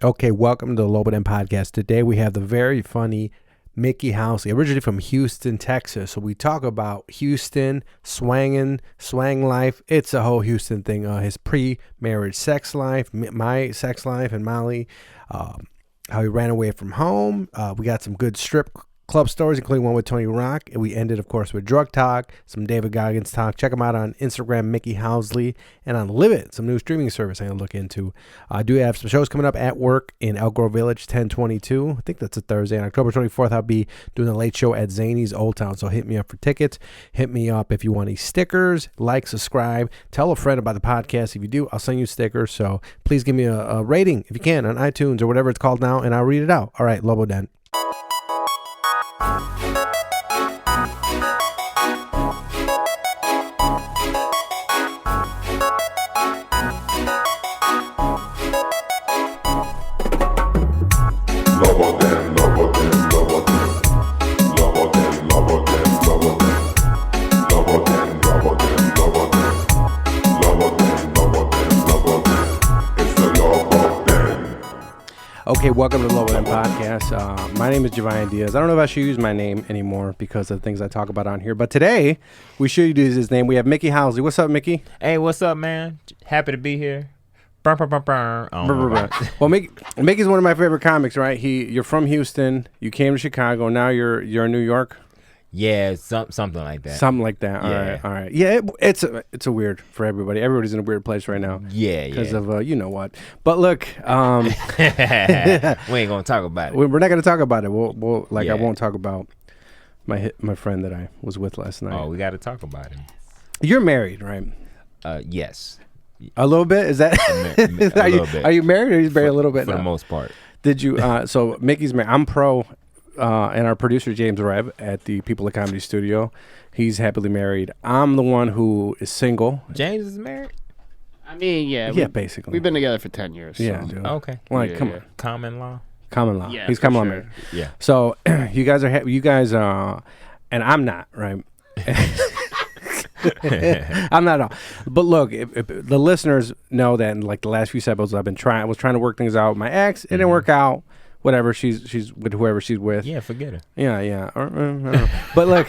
Okay, welcome to the Lobo Den podcast. Today we have the very funny Mickey Housley, originally from Houston, Texas. So we talk about Houston, swang life. It's a whole Houston thing. His pre-marriage sex life, my sex life, and Molly. How he ran away from home. We got some good strip club stories, including one with tonyrock. And we ended, of course, with drug talk, some David Goggins talk. Check him out on Instagram, Mickey Housley, and on Livit, some new streaming service I'm going to look into. I do have some shows coming up at work in Elk Grove Village, 10/22. I think that's a Thursday. On October 24th, I'll be doing a late show at Zany's Old Town. So hit me up for tickets. Hit me up if you want any stickers. Like, subscribe. Tell a friend about the podcast. If you do, I'll send you stickers. So please give me a rating, if you can, on iTunes or whatever it's called now, and I'll read it out. All right, Lobo Den. Okay, welcome to the Lobo Den podcast. My name is Javian Diaz. I don't know if I should use my name anymore because of the things I talk about on here. But today, we should use his name. We have Mickey Housley. What's up, Mickey? Hey, what's up, man? Happy to be here. Well, Mickey's one of my favorite comics, right? You're from Houston. You came to Chicago. Now you're in New York. Yeah, something like that. Something like that. All right. Yeah, it's a weird for everybody. Everybody's in a weird place right now. Yeah, because of you know what. But look, we ain't gonna talk about it. We're not gonna talk about it. We'll I won't talk about my friend that I was with last night. Oh, we got to talk about him. You're married, right? Yes. A little bit. Is that? Are you married, or are you married a little bit? For the most part. Did you? So Mickey's married. I'm pro. And our producer, James Reb, at the People of Comedy Studio, he's happily married. I'm the one who is single. James is married? I mean, yeah. Yeah, basically. We've been together for 10 years. Yeah, so. dude. Okay. Like, come on. Common law? Common law. Yeah, he's common law sure. married. Yeah. So, you guys are, and I'm not, right? I'm not at all. But look, if the listeners know that in like the last few episodes I was trying to work things out with my ex. It didn't work out. Whatever, she's with whoever she's with. Yeah, forget her. Yeah. But look,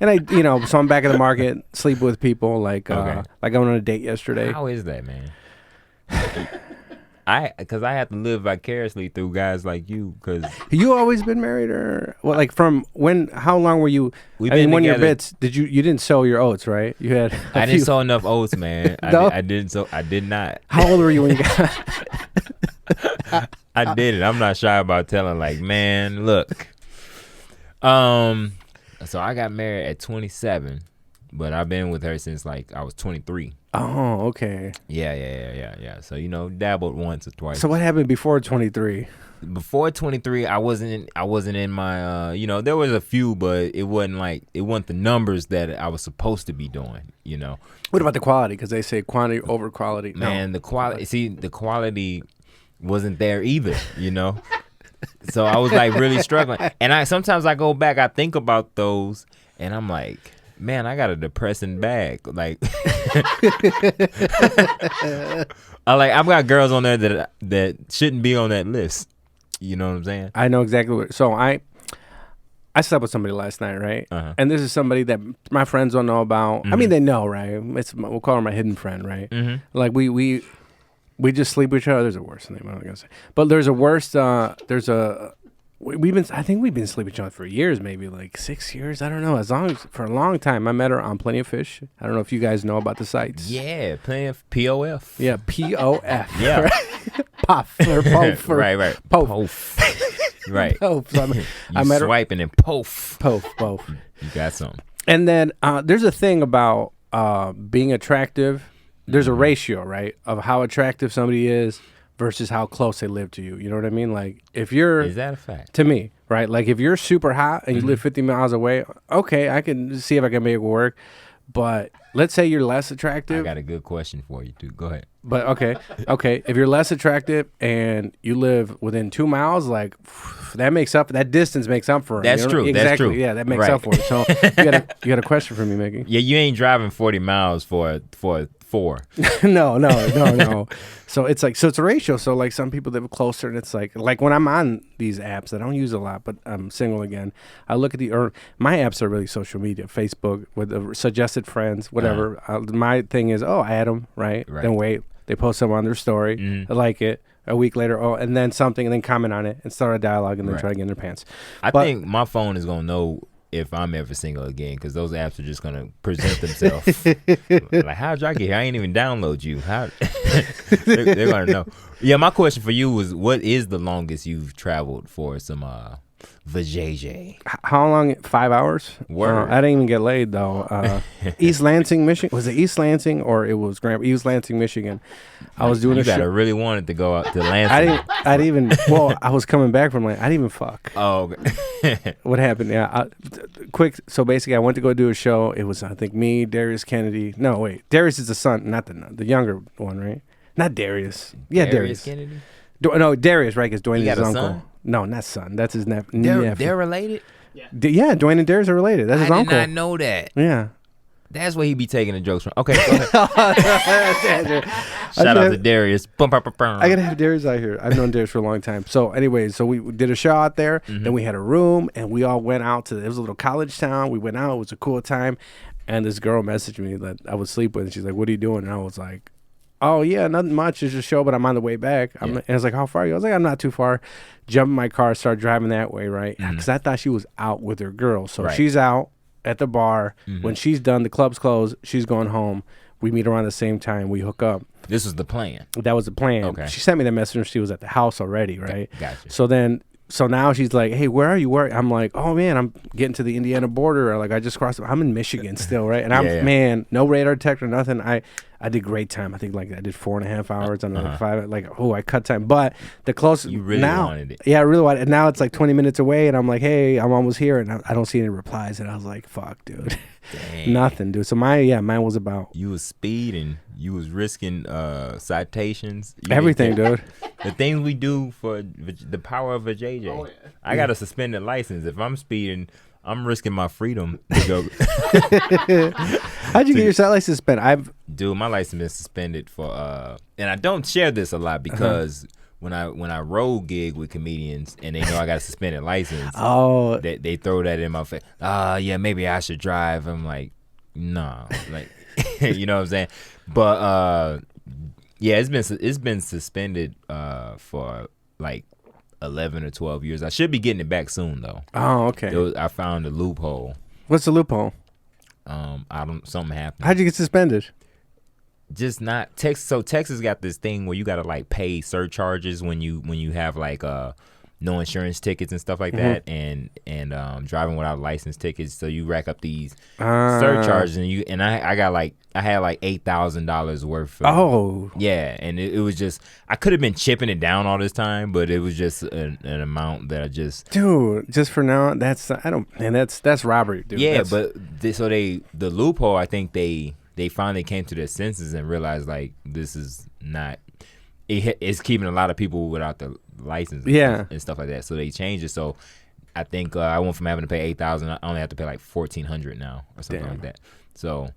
and so I'm back in the market, sleep with people like I went on a date yesterday. How is that, man? Because I have to live vicariously through guys like you. Cause you always been married, or like from when? How long were you? When your bits did you didn't sow your oats, right? You had. I didn't sow enough oats, man. No? I did not. How old were you when you got? I did it. I'm not shy about telling. Like, man, look. So I got married at 27, but I've been with her since like I was 23. Oh, okay. Yeah. So dabbled once or twice. So what happened before 23? Before 23, I wasn't in my. There was a few, but it wasn't the numbers that I was supposed to be doing. What about the quality? Because they say quantity over quality. Man, the quality. See, the quality wasn't there either, So I was like really struggling. And sometimes I go back, I think about those, and I'm like, man, I got a depressing bag. Like, I've got girls on there that shouldn't be on that list. You know what I'm saying? I know exactly so I slept with somebody last night, right? Uh-huh. And this is somebody that my friends don't know about. Mm-hmm. I mean, they know, right? We'll call her my hidden friend, right? Mm-hmm. Like we just sleep with each other. There's a worse name, I'm not gonna say. But there's a worse. I think we've been sleeping with each other for years, maybe like 6 years. I don't know. For a long time. I met her on Plenty of Fish. I don't know if you guys know about the sites. Yeah, Plenty of POF. Yeah, POF. Yeah, right? Puff or Pof. Or right. Pof. Right. Pof. So I met her swiping and pof. Pof. You got something. And then there's a thing about being attractive. There's a ratio, right, of how attractive somebody is versus how close they live to you. You know what I mean? Like, if you're... Is that a fact? To me, right? Like, if you're super hot and you live 50 miles away, okay, I can see if I can make it work. But let's say you're less attractive. I got a good question for you, too. Go ahead. But, okay. If you're less attractive and you live within 2 miles, like, that makes up... That distance makes up for it. That's true. Exactly. That's true. Yeah, that makes up for it. So, you got a question for me, Mickey? Yeah, you ain't driving 40 miles for a 4. No. So it's like, so it's a ratio. So like some people live closer, and it's like when I'm on these apps, I don't use a lot, but I'm single again. I look at my apps are really social media, Facebook with the suggested friends, whatever. My thing is, add them, right? Then wait, they post them on their story. I like it. A week later, and then something, and then comment on it and start a dialogue, and then try to get in their pants. I think my phone is gonna know if I'm ever single again, because those apps are just gonna present themselves. Like, how'd y'all get here? I ain't even download you. How? they're gonna know. Yeah, my question for you was, what is the longest you've traveled for some vajayjay? How long? 5 hours? Word. I didn't even get laid though. East Lansing, Michigan. Was it East Lansing or it was East Lansing, Michigan? I was doing you a show. gotta really wanted to go out to Lansing. I didn't even. Well, I was coming back from I didn't even fuck. Oh, okay. What happened? Yeah, quick. So basically, I went to go do a show. It was, I think, me, Darius Kennedy. No, wait, Darius is the son, not the younger one, right? Not Darius. Yeah, Darius Kennedy. No, Darius, right? Because Dwayne is his uncle. Son? No, not son. That's his nephew. They're related. Yeah, Dwayne and Darius are related. That's his uncle. I did not know that. Yeah. That's where he be taking the jokes from. Okay, go ahead. Shout out to Darius. I gotta have Darius out here. I've known Darius for a long time. So anyways, so we did a show out there. Then we had a room, and we all went out to, it was a little college town. We went out. It was a cool time. And this girl messaged me that I would sleep with, and she's like, "What are you doing?" And I was like, "Oh yeah, nothing much. It's just a show, but I'm on the way back." And I was like, "How far are you?" I was like, "I'm not too far." Jump in my car, start driving that way, right? Because I thought she was out with her girl. So she's out at the bar. When she's done, the club's closed. She's going home. We meet around the same time. We hook up. This was the plan. That was the plan. Okay. She sent me that message. She was at the house already, right? Gotcha. So now she's like, "Hey, where are you? I'm like, "Oh man, I'm getting to the Indiana border. Like I just crossed. I'm in Michigan still, right?" And man, no radar detector, nothing. I did great time. I think I did 4.5 hours on the 5. I cut time. But the closest you really now, wanted it. Yeah, I really wanted it. And now it's like 20 minutes away, and I'm like, "Hey, I'm almost here," and I don't see any replies. And I was like, "Fuck, dude." Dang. Nothing, dude. So mine was about, you was speeding, you was risking citations, everything, dude. The things we do for the power of a JJ. Oh, yeah. I got a suspended license. If I'm speeding, I'm risking my freedom to go. How'd you get your side license suspended? Dude, my license been suspended for and I don't share this a lot because when I road gig with comedians and they know I got a suspended license, they throw that in my face. Yeah, maybe I should drive. I'm like, no, like, you know what I'm saying? But yeah, it's been suspended for like 11 or 12 years. I should be getting it back soon though. Oh, okay. I found a loophole. What's the loophole? Something happened. How'd you get suspended? Just not Texas. So Texas got this thing where you gotta like pay surcharges when you have like no insurance tickets and stuff like that, and driving without license tickets. So you rack up these surcharges, and I had like $8,000 worth. Yeah, and it was just, I could have been chipping it down all this time, but it was just an amount that I just, dude, just for now, that's robbery, dude. Yeah, but the loophole, I think they finally came to their senses and realized like this is not. It's keeping a lot of people without the license and stuff like that. So they changed it. So I think I went from having to pay $8,000, I only have to pay like $1,400 now or something like that. So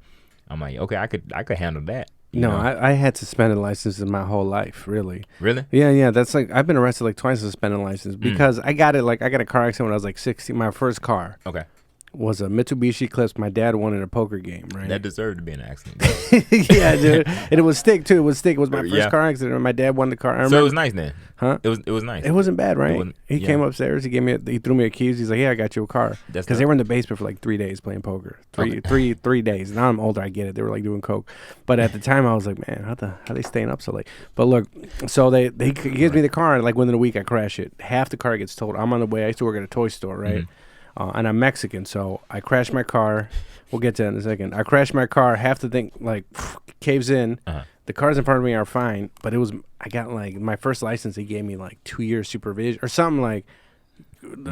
I'm like, okay, I could handle that. No, I had suspended licenses my whole life, really. Really? Yeah. That's like, I've been arrested like twice suspended license because I got a car accident when I was like 16. My first car. Okay. Was a Mitsubishi Eclipse my dad won in a poker game, right? That deserved to be an accident. Yeah, dude. And it was stick, too. It was my first car accident, and my dad won the car. So it was nice then? Huh? It was nice. It wasn't bad, right? He came upstairs. He threw me a keys. He's like, "Yeah, I got you a car." Because they were in the basement for like 3 days playing poker. Three days. Now I'm older. I get it. They were like doing coke. But at the time, I was like, man, how they staying up so late? But look, so he gives me the car, and like within a week, I crash it. Half the car gets towed. I'm on the way. I used to work at a toy store, right? And I'm Mexican, so I crashed my car. We'll get to that in a second. I crashed my car. Half the thing like caves in. The cars in front of me are fine, but I got like my first license. He gave me like 2 years supervision or something like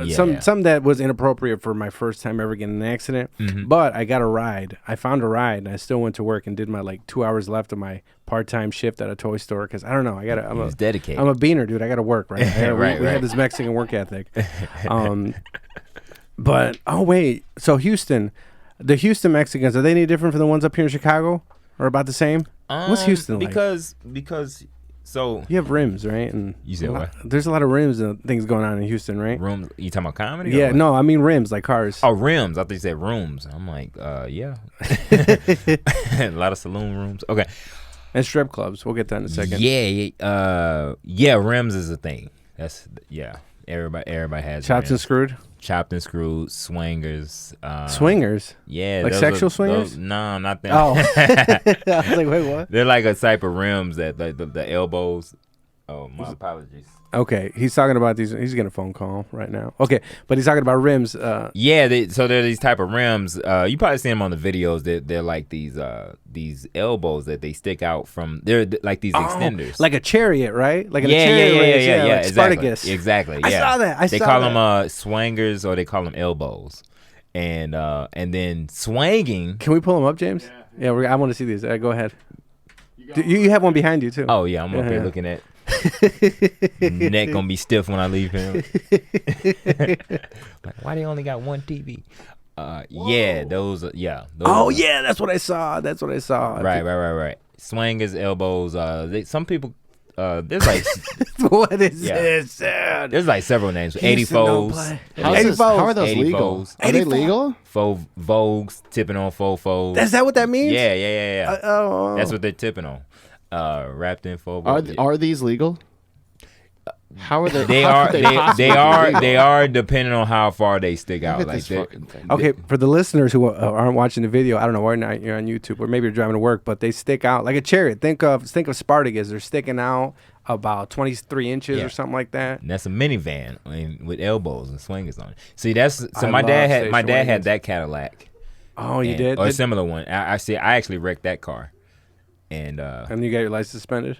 something that was inappropriate for my first time ever getting in an accident. But I got a ride. I found a ride, and I still went to work and did my like 2 hours left of my part-time shift at a toy store because I don't know. I'm dedicated. I'm a beaner, dude. I got to work, right? We had this Mexican work ethic. But so Houston, the Houston Mexicans, are they any different from the ones up here in Chicago, or about the same? What's Houston like? Because so You have rims, right? And You said what? There's a lot of rims and things going on in Houston, right? rooms. You talking about comedy? or Yeah, what? no, I mean rims, like cars. Oh, rims. I thought you said rooms. I'm like, yeah. A lot of saloon rooms. Okay. And strip clubs. We'll get that in a second. Yeah, rims is a thing. Everybody has Chopped and rims. screwed. Chopped and screwed, swingers. Swingers. Yeah. Like those sexual are- swingers? those- No, not them. Oh. I was like, wait, what? They're like a type of rims that the elbows. Oh, my apologies. Okay, he's talking about these. He's getting a phone call right now. Okay, but he's talking about rims. Yeah, so they're these type of rims. You probably seen them on the videos. They're like these elbows that they stick out from. They're like these extenders. Like a chariot, right? Like in a yeah, chariot race, yeah. like Exactly. Spartacus. Exactly. I Yeah. saw that. They call them swangers or they call them elbows, and then swanging. Can we pull them up, James? Yeah, I want to see these. Go ahead. You have one behind you too. Oh yeah, I'm up Yeah. here looking at. Neck gonna be stiff when I leave him. Like, why they only got one TV? Yeah, those. Oh yeah, that's what I saw. Right. Swangers, elbows. Some people. There's like What is Yeah. this? there's like several names. 80 Houston don't foes. play. How are those 80 legal? foes. Are they 84. legal? Vogues, tipping on faux foes. Is that what that means? Yeah. Oh. That's what they're tipping on. Wrapped in faux. Are these legal? How are they? They how are. could They possibly are. be legal? They are depending on how far they stick Look out. at Like this they're- fucking thing. Okay, for the listeners who aren't watching the video, I don't know where now you're on YouTube or maybe you're driving to work, but they stick out like a chariot. Think of Spartacus. They're sticking out about 23 inches Yeah. or something like that. And that's a minivan with elbows and swingers on it. See, that's so. I My love dad had station wagons. that Cadillac. Oh, you and- did? or a Did- similar one. I actually wrecked that car, and And you got your license suspended?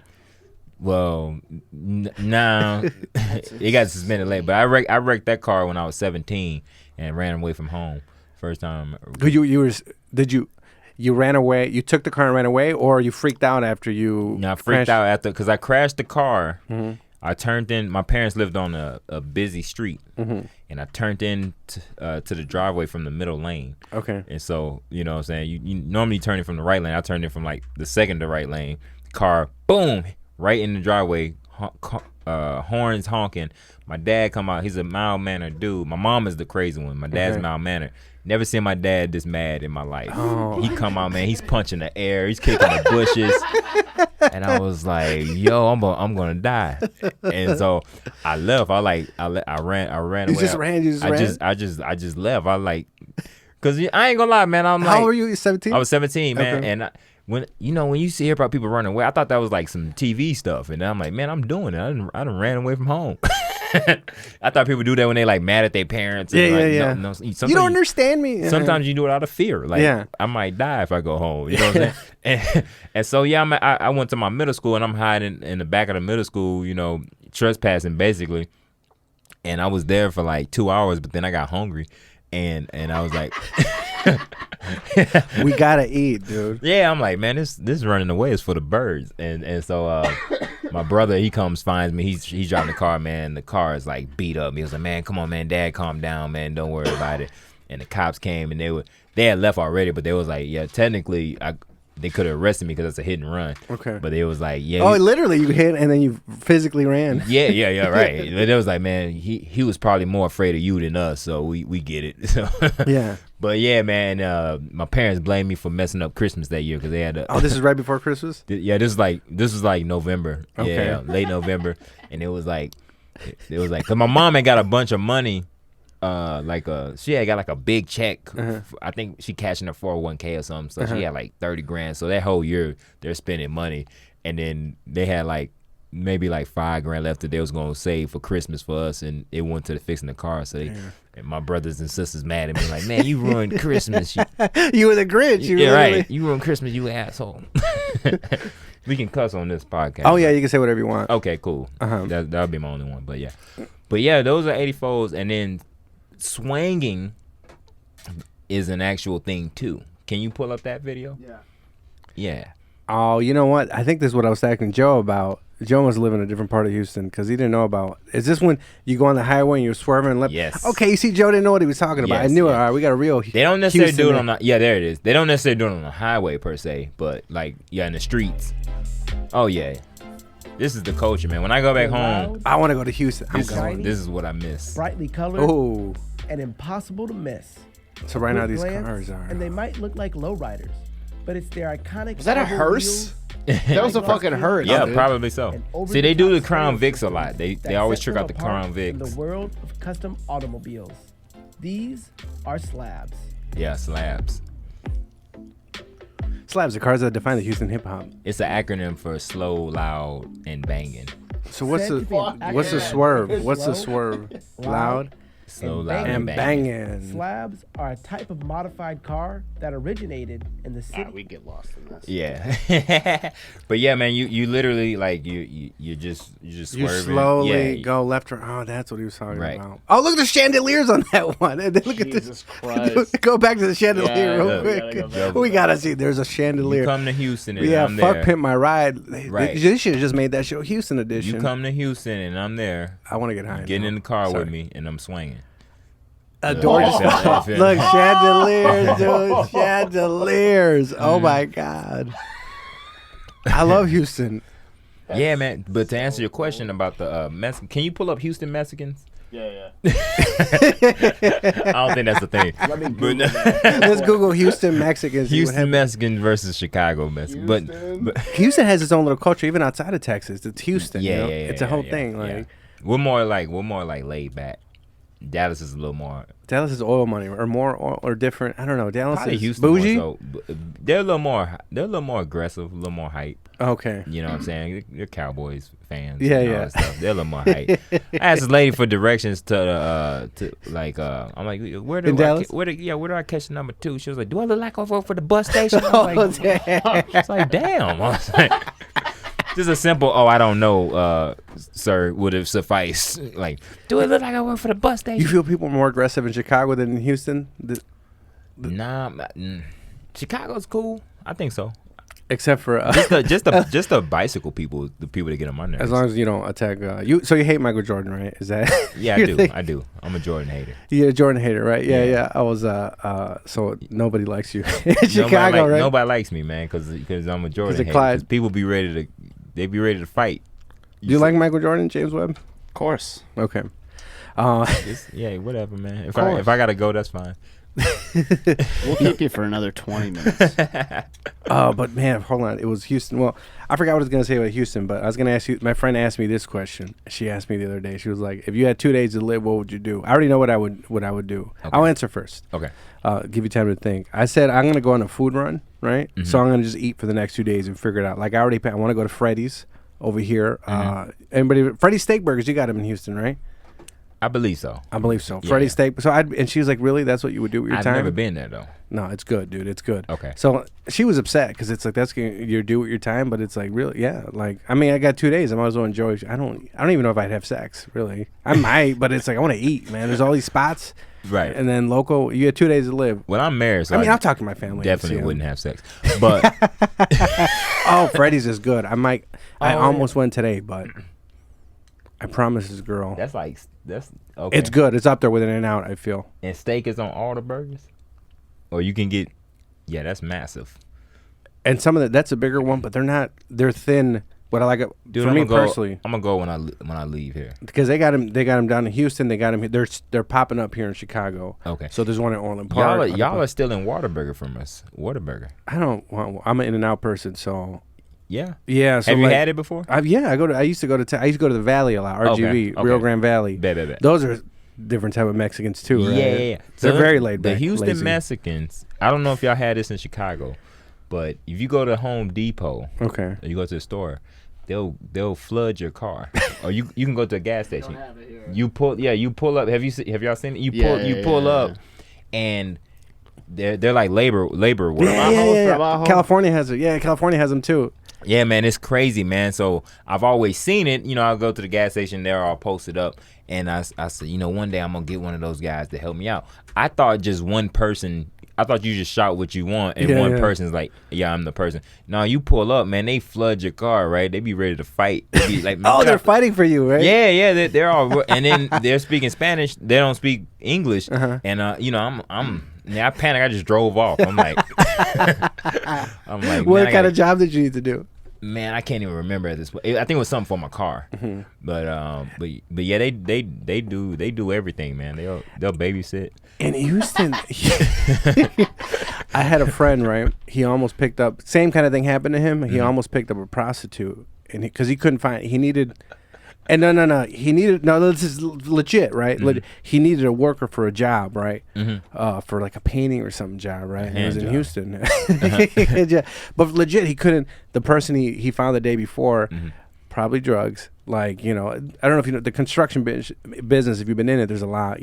well, no, it got suspended late. But I wrecked that car when I was 17 and ran away from home. First time. You ran away? You took the car and ran away, or you freaked out after you? No, I freaked crashed? out after because I crashed the car. Mm-hmm. I turned in. My parents lived on a busy street, Mm-hmm. and I turned in to the driveway from the middle lane. Okay. And so, you know what I'm saying? You normally turn it from the right lane. I turned it from like the second to right lane. Car, boom, right in the driveway, horns honking. My dad come out. He's a mild-mannered dude. My mom is the crazy one. My dad's Okay. mild-mannered. Never seen my dad this mad in my life. Oh. He come out, man. He's punching the air. He's kicking the bushes. And I was like, yo, I'm gonna die. And so I left. I ran away. You just ran. I just left. Cause I ain't gonna lie, man. I'm How like, old were you? 17? I was 17, man, Okay. and when you hear about people running away, I thought that was like some TV stuff, and I'm like, man, I'm doing it. I done ran away from home. I thought people do that when they like mad at their parents. And Yeah. No, You don't understand me. Sometimes you do it out of fear. Like, Yeah. I might die if I go home. You know what I'm saying? And so, yeah, I went to my middle school, and I'm hiding in the back of the middle school, you know, trespassing basically. And I was there for like 2 hours, but then I got hungry. And I was like, We gotta eat, dude. yeah, I'm like, man, this running away is for the birds. And so my brother, he comes, finds me. He's driving the car, man. The car is like beat up. He was like, man, come on, man, Dad, calm down, man. Don't worry about it. And the cops came, and they had left already, but they was like, yeah, technically they could have arrested me because it's a hit and run. Okay. But they was like, yeah. Oh, literally, you hit and then you physically ran. Yeah, right. But it was like, man, he was probably more afraid of you than us, so we get it. So Yeah. But yeah, man, my parents blamed me for messing up Christmas that year because they had Oh, this is right before Christmas? yeah, this was like November. Okay. Yeah, late November, and it was like, cause my mom had got a bunch of money. She had got like a big check. I think she cashed in her 401k or something. So she had like 30 grand. So that whole year they're spending money, and then they had like maybe like 5 grand left that they was gonna save for Christmas for us, and it went to fixing the car. So and my brothers and sisters mad at me like, man, you ruined Christmas. You were the Grinch. You Yeah, literally- right. You ruined Christmas, you asshole. We can cuss on this podcast. Oh yeah, you can say whatever you want. Okay, cool. Uh-huh. That'll be my only one. But yeah, those are 84s, and then swanging is an actual thing too. Can you pull up that video? Yeah. Yeah. Oh, you know what? I think this is what I was asking Joe about. Joe must live in a different part of Houston because he didn't know about. Is this when you go on the highway and you're swerving and left? Yes. Okay, you see, Joe didn't know what he was talking about. I Yes, knew it. yes. All right, we got a real. They don't necessarily Houston do it man. on the. Yeah, there it is. They don't necessarily do it on the highway per se, but like in the streets. Oh yeah, this is the culture, man. When I go back home, I want to go to Houston. I'm this going. is what I miss. brightly colored, Oh, and impossible to miss. so right now Quick these glance, cars are. and they might look like lowriders, but it's their iconic. Was that a oval hearse? wheels That was a fucking hearse. Yeah, dude. probably so. and over See, they do the top Crown stereo Vics a systems lot. They that always set trick them out the apart Crown in the Vics. world of custom automobiles. These are Slabs. Yeah, Slabs. Slabs, the cars that define the Houston hip hop. It's an acronym for slow, loud, and banging. So what's Said to be an what's the acronym swerve? for What's the slow, swerve? Loud Slow, And loud, and and banging. banging. Slabs are a type of modified car that originated in the city. We get lost in this. Yeah, but yeah, man, you literally like you just You swerving. slowly Yeah, go left or oh, that's what he was talking Right. about. Oh, look at the chandeliers on that one. And then look at Jesus this. Christ. Go back to the chandelier Yeah, real look, quick. we gotta go back. We gotta see. There's a chandelier. You come to Houston and Yeah, I'm fuck there. Pimp My Ride. Right. They should have just made that show Houston edition. You come to Houston and I'm there. I want to get high. Getting now. in the car Sorry. with me and I'm swinging. Adore Oh. this. Look, chandeliers, dude. Chandeliers. Oh my God. I love Houston. Yeah, man. But to answer your question about the Mexican, can you pull up Houston Mexicans? Yeah. I don't think that's the thing. Let me But- Google that. Let's Google Houston Mexicans. see what Houston happens. Mexicans versus Chicago Mexicans. But Houston has its own little culture, even outside of Texas. It's Houston. yeah, you know? yeah, It's a whole yeah, thing. yeah. Like we're more like laid back. Dallas is a little more. Dallas is oil money, or more, or different. I don't know. Dallas Probably is Houston bougie. more so. They're a little more. They're a little more aggressive, a little more hype. Okay. You know what I'm saying? They're Cowboys fans. Yeah, and all yeah. that stuff. They're a little more hype. I asked this lady for directions to like I'm like where do In Dallas? where do I catch the number 2? She was like, do I look like I work for the bus station? I was like, it's like damn. I was like, just a simple I don't know, sir, would have sufficed. Like, do it look like I work for the bus station? You feel people more aggressive in Chicago than in Houston? Nah, Chicago's cool. I think so. Except for Just the bicycle people, the people that get on my nerves. as long as you don't attack you. So you hate Michael Jordan, right? Is that? Yeah, I your do. thing? I do. I'm a Jordan hater. You're a Jordan hater, right? Yeah, Yeah. yeah. I was so nobody likes you in Chicago, right? Nobody likes me, man, because I'm a Jordan of hater. Clyde. 'Cause people be ready to fight. Do you like Michael Jordan, James Webb? Of course. Okay. Yeah, whatever, man. If course. I gotta go, that's fine. We'll keep you for another 20 minutes. But man, hold on. It was Houston. Well, I forgot what I was gonna say about Houston, but I was gonna ask you. My friend asked me this question. She asked me the other day. She was like, "If you had 2 days to live, what would you do?" I already know what I would do. Okay. I'll answer first. Okay. Give you time to think. I said I'm gonna go on a food run, right? Mm-hmm. So I'm gonna just eat for the next 2 days and figure it out. Like I want to go to Freddy's over here. Mm-hmm. Anybody? Freddy's Steak Burgers. You got them in Houston, right? I believe so. I believe so. Yeah. Freddy's Steak. So and she was like, "Really? That's what you would do with your I've time?" never been there though. No, it's good, dude. It's good. Okay. So she was upset because it's like that's you do with your time, but it's like really, yeah. Like I mean, I got 2 days. I might as well enjoy. I don't even know if I'd have sex. Really, I might, but it's like I want to eat, man. There's all these spots, Right. and then local. You had 2 days to live. Well, I'm married, so I mean, I'll talk to my family. and definitely see 'em. wouldn't have sex. But Oh, Freddy's is good. I might. I Oh, almost went today, but I promised this girl. that's okay. It's good. It's up there with an In-N-Out, I feel. And steak is on all the burgers, or you can get. Yeah, that's massive. And some of that's a bigger one, but they're not. They're thin. What I like it Dude, for I'm me gonna go, personally, I'm gonna go when I leave here. because they got them down in Houston. They got them. They're popping up here in Chicago. Okay. So there's one in Orland Park. Y'all are still in Whataburger from us. Whataburger. I don't want. I'm an In-N-Out person, so Yeah. yeah. So Have you like, had it before? I used to go to. I used to go to the Valley a lot. RGV, Okay, Rio okay. Grande Valley. Bet. Those are different type of Mexicans too, right? Yeah. They're So very laid The back. Houston lazy. Mexicans. I don't know if y'all had this in Chicago, but if you go to Home Depot Okay. or you go to the store, they'll flood your car, or you can go to a gas station. You pull up. Have y'all seen it? You pull up, and they're like labor workers. Yeah. California has it. Yeah, California has them too. Yeah, man, it's crazy, man. So I've always seen it. You know, I'll go to the gas station, they're all posted up. And I said, one day I'm going to get one of those guys to help me out. I thought just one person I thought you just shout what you want, and Yeah, one yeah. person's like, yeah, I'm the person. No, you pull up, man. They flood your car, right? They be ready to fight. They be like, Oh, they're fighting for you, right? Yeah, they're all, and then they're speaking Spanish. They don't speak English, Uh-huh. and I panic. I just drove off. I'm like, What man, kind of job did you need to do? Man, I can't even remember at this point. I think it was something for my car. Mm-hmm. But yeah, they do everything, man. They'll babysit. In Houston, I had a friend, right? He almost picked up, same kind of thing happened to him. He almost picked up a prostitute, and because he couldn't find, he needed, and no, this is legit, right? He needed a worker for a job, right? For like a painting or something job, right? And it was in job. Houston. Yeah. But legit, he couldn't, the person he found the day before, probably drugs. Like, I don't know if you know the construction business, if you've been in it, there's a lot,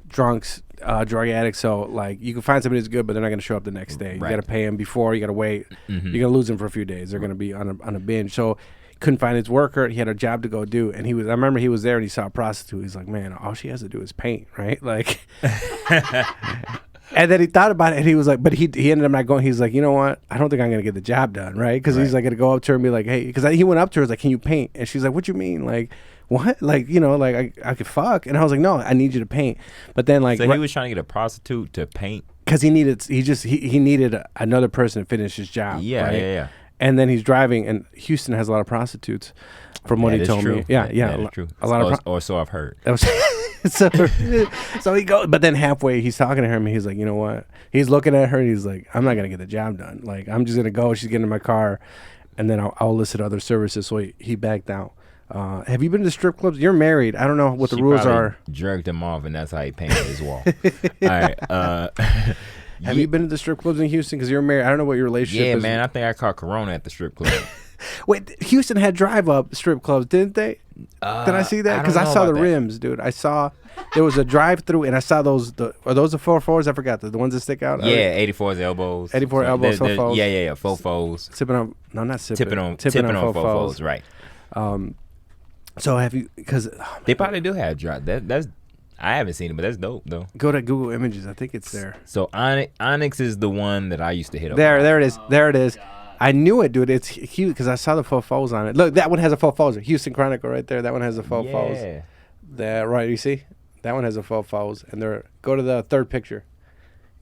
drunks, drug addicts. So like you can find somebody that's good, but they're not going to show up the next day. You Right. got to pay them before. You got to wait. You're going to lose them for a few days. They're going to be on a binge. So couldn't find his worker. He had a job to go do, and I remember he was there and he saw a prostitute. He's like, man, all she has to do is paint, right? Like, and then he thought about it, and he was like, but he ended up not going. He's like, you know what? I don't think I'm going to get the job done, right? Because he's like going to go up to her and be like, hey, because he went up to her, was like, can you paint? And she's like, what you mean? Like, what? Like, like I could fuck. And I was like, no, I need you to paint. But then like, So he was trying to get a prostitute to paint. because he needed another person to finish his job. Yeah, right? yeah. And then he's driving, and Houston has a lot of prostitutes, from what That he is told true. me. Yeah, That is true. A lot of or so I've heard. that was so he goes, but then halfway he's talking to her, and he's like, you know what? He's looking at her, and he's like, I'm not gonna get the job done. Like, I'm just gonna go. She's getting in my car, and then I'll elicit other services. So he backed out. Have you been to strip clubs? You're married. I don't know what the She rules probably are. Jerked him off, and that's how he painted his wall. All right. Have you been to the strip clubs in Houston? Because you're married. I don't know what your relationship Yeah, is. man. I think I caught Corona at the strip club. Wait, Houston had drive-up strip clubs, didn't they? Did I see that? Because I saw the rims, dude. I saw there was a drive-through, and I saw those. Are those the 4.4s? I forgot the ones that stick out. Yeah, 84's elbows. 84 elbows, fofos. Yeah. Fofos. Sipping on, no, not sipping. Tipping on fofos. Right. So have you? Because They probably do have drive. That's. I haven't seen it, but that's dope though. go to Google Images. I think it's there. So Onyx is the one that I used to hit up. There it is. There it is. I knew it, dude. It's cute because I saw the fofos on it. Look, that one has a fofos. Houston Chronicle right there. That one has the fofos. Yeah. There, right? You see, that one has the fofos, and they're go to the third picture.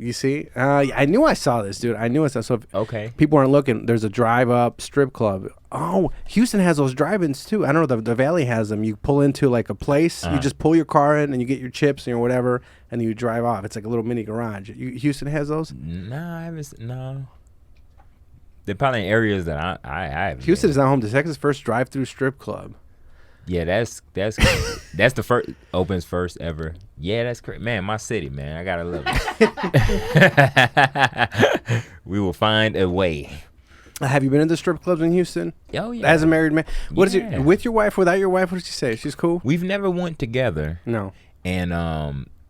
You see, I knew I saw this, dude. I knew I saw. So if Okay. people aren't looking, there's a drive-up strip club. Oh, Houston has those drive-ins too. I don't know. The Valley has them. You pull into like a place. You just pull your car in, and you get your chips and whatever, and you drive off. It's like a little mini garage. Houston has those. No, I haven't. No. They're probably in areas that I haven't. Houston been. is now home to Texas' first drive-through strip club. Yeah, that's that's the first opens first ever. Yeah, that's great, man. My city, man. I gotta love it. We will find a way. Have you been in the strip clubs in Houston? Oh yeah. As a married man, what is Yeah. it with your wife? Without your wife, what did she say? She's cool. We've never went together, No. and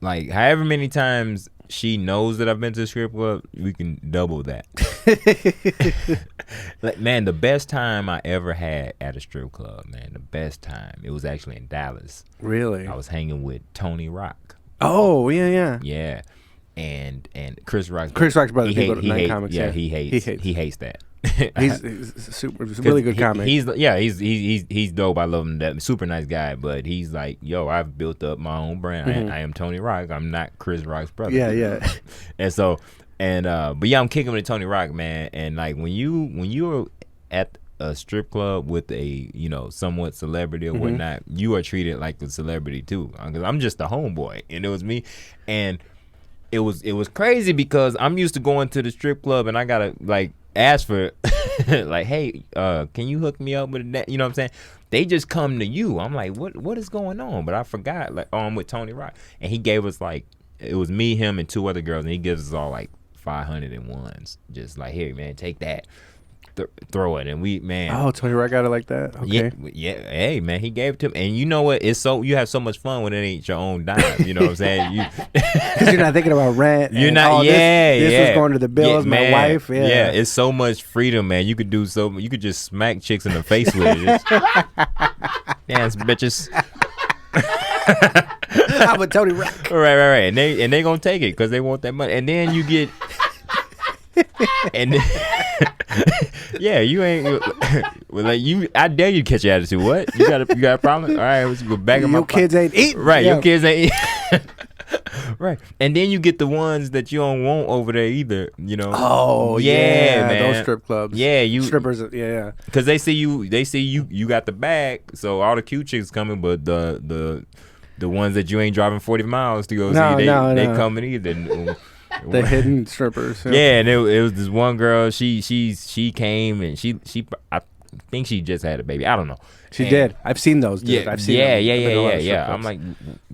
like however many times she knows that I've been to the strip club, we can double that. Like, man, the best time I ever had at a strip club, man, the best time. It was actually in Dallas. Really? I was hanging with Tony Rock. Oh yeah. Yeah, and Chris Rock's brother. He people hate- to Nine he hate- Comics. yeah, he hates that. He's super, he's a really good comic. He's dope. I love him. That super nice guy. But he's like, yo, I've built up my own brand. I am Tony Rock. I'm not Chris Rock's brother. Yeah. And so, but yeah, I'm kicking with Tony Rock, man. And like when you're at a strip club with a somewhat celebrity or whatnot, you are treated like a celebrity too. Because I'm just a homeboy, and it was me, and it was crazy because I'm used to going to the strip club and I gotta like ask for like, hey, can you hook me up with a net? You know what I'm saying? They just come to you. I'm like, what is going on? But I forgot, like, I'm with Tony Rock, and he gave us like, it was me, him, and two other girls, and he gives us all like 501s, just like, here, man, take that, throw it, and we, man. Oh, Tony Rock got it like that. Okay. Yeah. Hey, man, he gave it to him, and you know what? It's so you have so much fun when it ain't your own dime. You know what I'm saying? Because you're not thinking about rent. You're and, not. oh, this yeah. was going to the bills. Yeah, my man. wife. Yeah. It's so much freedom, man. You could do so. You could just smack chicks in the face with it. Dance, bitches. I'm with Tony Rock. Right. And they gonna take it because they want that money. And then you get And then, yeah, you ain't well, like I dare you to catch your attitude. What? You got a problem? All right, let's go back in my Your kids ain't eating. Right, Yeah. your kids ain't right. And then you get the ones that you don't want over there either, you know. Oh yeah, man. those strip clubs. Yeah, you strippers. Yeah. because they see you got the bag, so all the cute chicks coming, but the ones that you ain't driving 40 miles to go see, they coming either. The hidden strippers. Yeah, and it was this one girl. She came and she I think she just had a baby. I don't know. She did. I've seen those. Dude. Yeah, I've seen yeah. I'm like,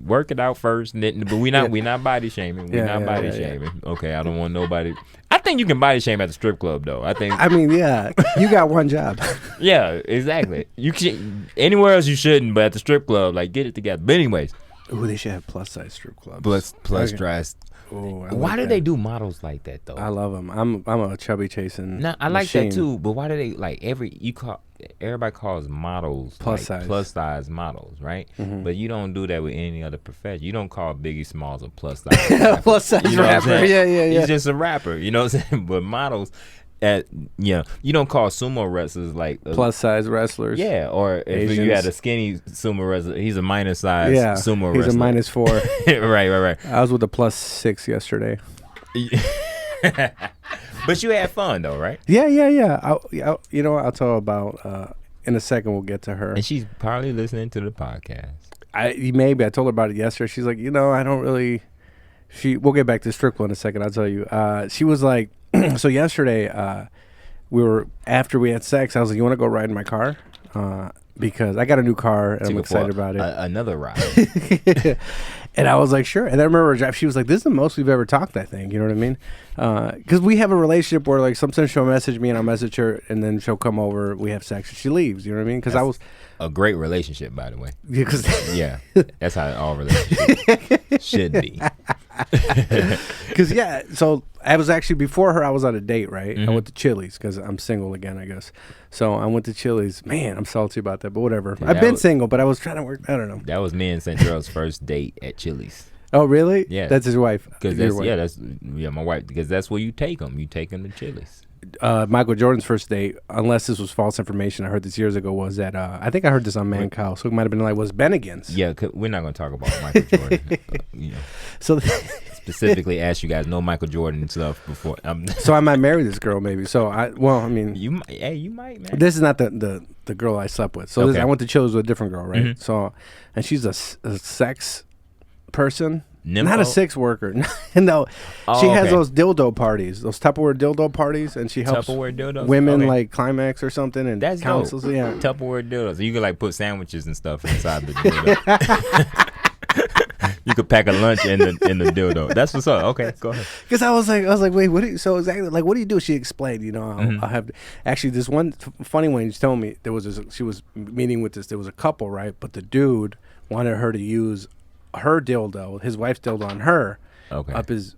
work it out first, but we not body shaming. We're not body shaming. Okay, I don't want nobody. I think you can body shame at the strip club though. I mean, yeah, you got one job. Yeah, exactly. You can anywhere else you shouldn't, but at the strip club, like get it together. But anyways, ooh, they should have plus size strip clubs. Plus dress. Ooh, why do they do models like that though? I love them. I'm a chubby chasing. Nah, I like that too. But why do they like everybody calls models plus size models, right? Mm-hmm. But you don't do that with any other profession. You don't call Biggie Smalls a plus size plus size you know rapper. Yeah. He's just a rapper. You know what I'm saying? But models, you don't call sumo wrestlers like plus size wrestlers. Yeah, or if you had a skinny sumo wrestler, he's a minus size sumo wrestler. He's a -4. Right. I was with a +6 yesterday. But you had fun though, right? Yeah. You know what? I'll tell about in a second. We'll get to her. And she's probably listening to the podcast. Maybe I told her about it yesterday. She's like, I don't really. We'll get back to strip club in a second. I'll tell you. She was like, so yesterday, after we had sex. I was like, you want to go ride in my car? Because I got a new car and I'm excited about it. Another ride. And I was like, sure. And I remember she was like, this is the most we've ever talked, I think. You know what I mean? Because we have a relationship where, like, sometimes she'll message me and I'll message her and then she'll come over, we have sex, and she leaves. You know what I mean? Because I was a great relationship, by the way. Yeah, that's how all relationships should be. Because, so I was actually, before her, I was on a date, right? Mm-hmm. I went to Chili's because I'm single again, I guess. So I went to Chili's. Man, I'm salty about that, but whatever. Yeah, I've been single, but I was trying to work. I don't know. That was me and Central's first date at Chili's. Oh, really? Yeah. That's his wife. That's my wife. Because that's where you take them. You take them to Chili's. Michael Jordan's first date, unless this was false information, I heard this years ago, was that I think I heard this on Man Cow, so it might have been like, was Bennigan's. Yeah, we're not going to talk about Michael Jordan. So specifically ask you guys know Michael Jordan and stuff before. So I might marry this girl maybe. So you might, man. This is not the girl I slept with. So I went to Chili's with a different girl, right? Mm-hmm. So, and she's a sex person. Nympho? Not a sex worker. No. She has those dildo parties, those Tupperware dildo parties, and she helps women like climax or something, and that's counsels. Dope. Yeah, Tupperware dildos. So you can like put sandwiches and stuff inside the dildo. You could pack a lunch in the dildo. That's what's up. Okay, go ahead. Because I was like, wait, what do you? So exactly, like, what do you do? She explained. I'll have actually this one funny one. She told me she was meeting with this. There was a couple, right? But the dude wanted her to use her dildo, his wife's dildo, on her up his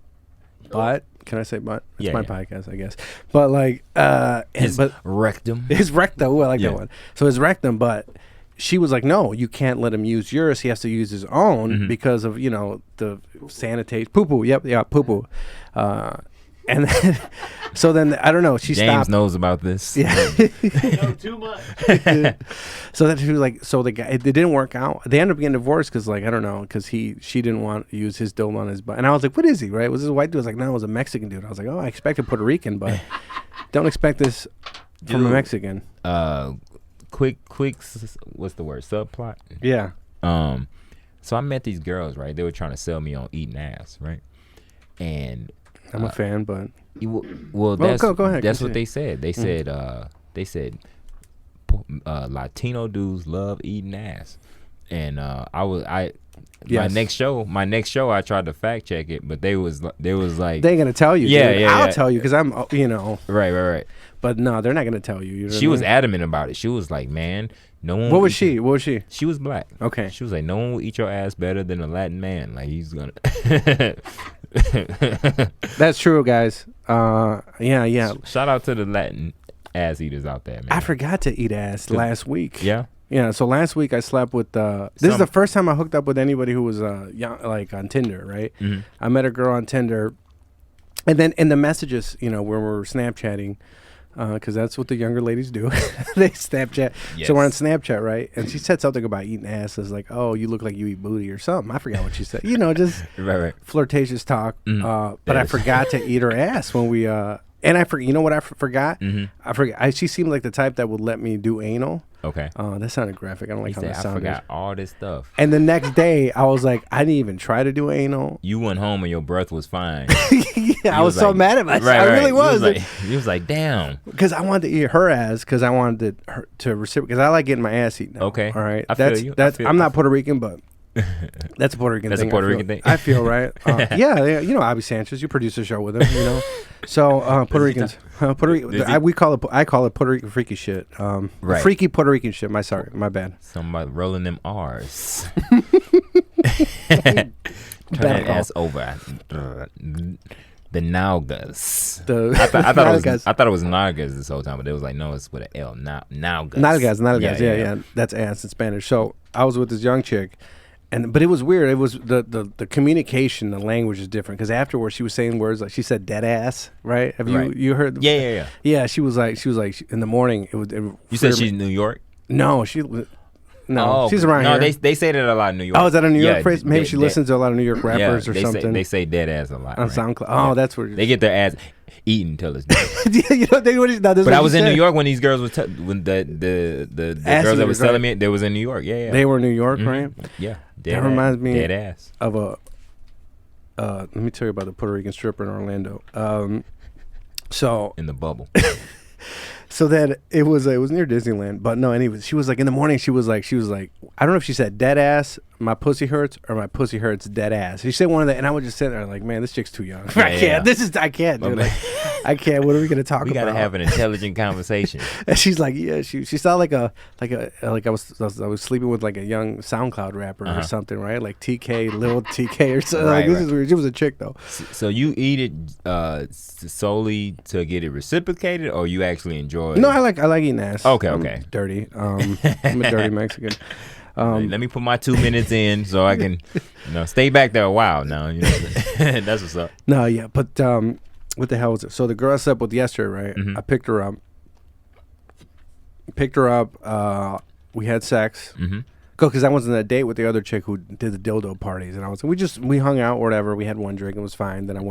butt. Can I say butt? It's my podcast, I guess. But like his rectum. His rectum. Ooh, I like that one. So his rectum, but she was like, no, you can't let him use yours. He has to use his own because of, the sanitation. Poo-poo. Yep, poo-poo. And then, so then, I don't know, she James stopped. knows about this. Yeah. No, too much. So that she was like, so the guy, it didn't work out. They ended up getting divorced because, like, I don't know, because she didn't want to use his dildo on his butt. And I was like, what is he, right? Was this a white dude? I was like, no, it was a Mexican dude. I was like, oh, I expected Puerto Rican, but don't expect this from a Mexican. Quick, what's the word? Subplot? Yeah. So I met these girls, right? They were trying to sell me on eating ass, right? And I'm a fan, but go ahead. That's continue. What they said. They said Latino dudes love eating ass, and my next show I tried to fact check it, but they was like they're gonna tell you. I'll tell you because I'm right. But no, they're not gonna tell you. She was adamant about it. She was like, man, no one. What was she? She was black. Okay. She was like, no one will eat your ass better than a Latin man. Like he's gonna. That's true, guys. Yeah. Shout out to the Latin ass eaters out there, man. I forgot to eat ass last week. Yeah. Yeah. So last week I slept with. This is the first time I hooked up with anybody who was young, like on Tinder, right? Mm-hmm. I met a girl on Tinder. And then in the messages, where we're Snapchatting, because that's what the younger ladies do. They Snapchat. Yes. So we're on Snapchat, right? And she said something about eating ass. It's like, oh, you look like you eat booty or something. I forgot what she said. Just right. flirtatious talk. But I forgot to eat her ass when we. And I forgot. You know what I forgot? I forgot. She seemed like the type that would let me do anal. Okay. That sounded graphic. I don't like how that I sounded. forgot all this stuff. And the next day, I was like, I didn't even try to do anal. You went home and your breath was fine. I was so mad at myself. I really was. You was like, damn. Because I wanted to eat her ass because I wanted her to reciprocate. Because I like getting my ass eaten. Okay. All right. I feel you. I'm not Puerto Rican, but that's a Puerto Rican That's thing. a Puerto Rican thing? I feel, right? Yeah. Abby Sanchez, you produce a show with him, So Puerto Ricans, I call it Puerto Rican freaky shit. Right. Freaky Puerto Rican shit. My bad. Somebody rolling them R's. Turn that ass over. The nalgas. I thought it was nalgas this whole time, but it was like, no, it's with an L. Nalgas. Nalgas. Yeah. That's ass in Spanish. So I was with this young chick. But it was weird. It was the communication, the language is different. Because afterwards, she was saying words like she said "dead ass," right? Have you heard? Yeah. Yeah, she was like in the morning. You said she's in New York? No, she's around here. No, they say that a lot in New York. Oh, is that a New York phrase? Maybe she listens to a lot of New York rappers or they something. They say dead ass a lot on SoundCloud. Oh, that's where they get their ass eaten till it's dead. But I was in New York when these girls were when the girls that was telling me they was in New York. Yeah. They were in New York, right? Yeah. That reminds me dead ass of a. Let me tell you about the Puerto Rican stripper in Orlando. So in the bubble. So that it was near Disneyland, but no. Anyways, she was like in the morning. She was like, I don't know if she said dead ass, my pussy hurts, or my pussy hurts dead ass. She said one of that, and I would just sit there like, man, this chick's too young. I can't. I can't, dude. I can't. What are we gonna talk about? We gotta have an intelligent conversation. And she's like, yeah. She sounded like I was sleeping with like a young SoundCloud rapper or something, right? Like TK, Lil TK or something. Right, This is weird. She was a chick though. So you eat it solely to get it reciprocated, or you actually enjoy? No, I like eating ass. Okay. I'm dirty. I'm a dirty Mexican. Let me put my 2 minutes in so I can, stay back there a while now. That's what's up. No, yeah, but what the hell was it? So the girl I slept with yesterday, right? Mm-hmm. I picked her up. We had sex. Mm-hmm. Because I was on a date with the other chick who did the dildo parties, and we hung out or whatever. We had one drink, it was fine. Then I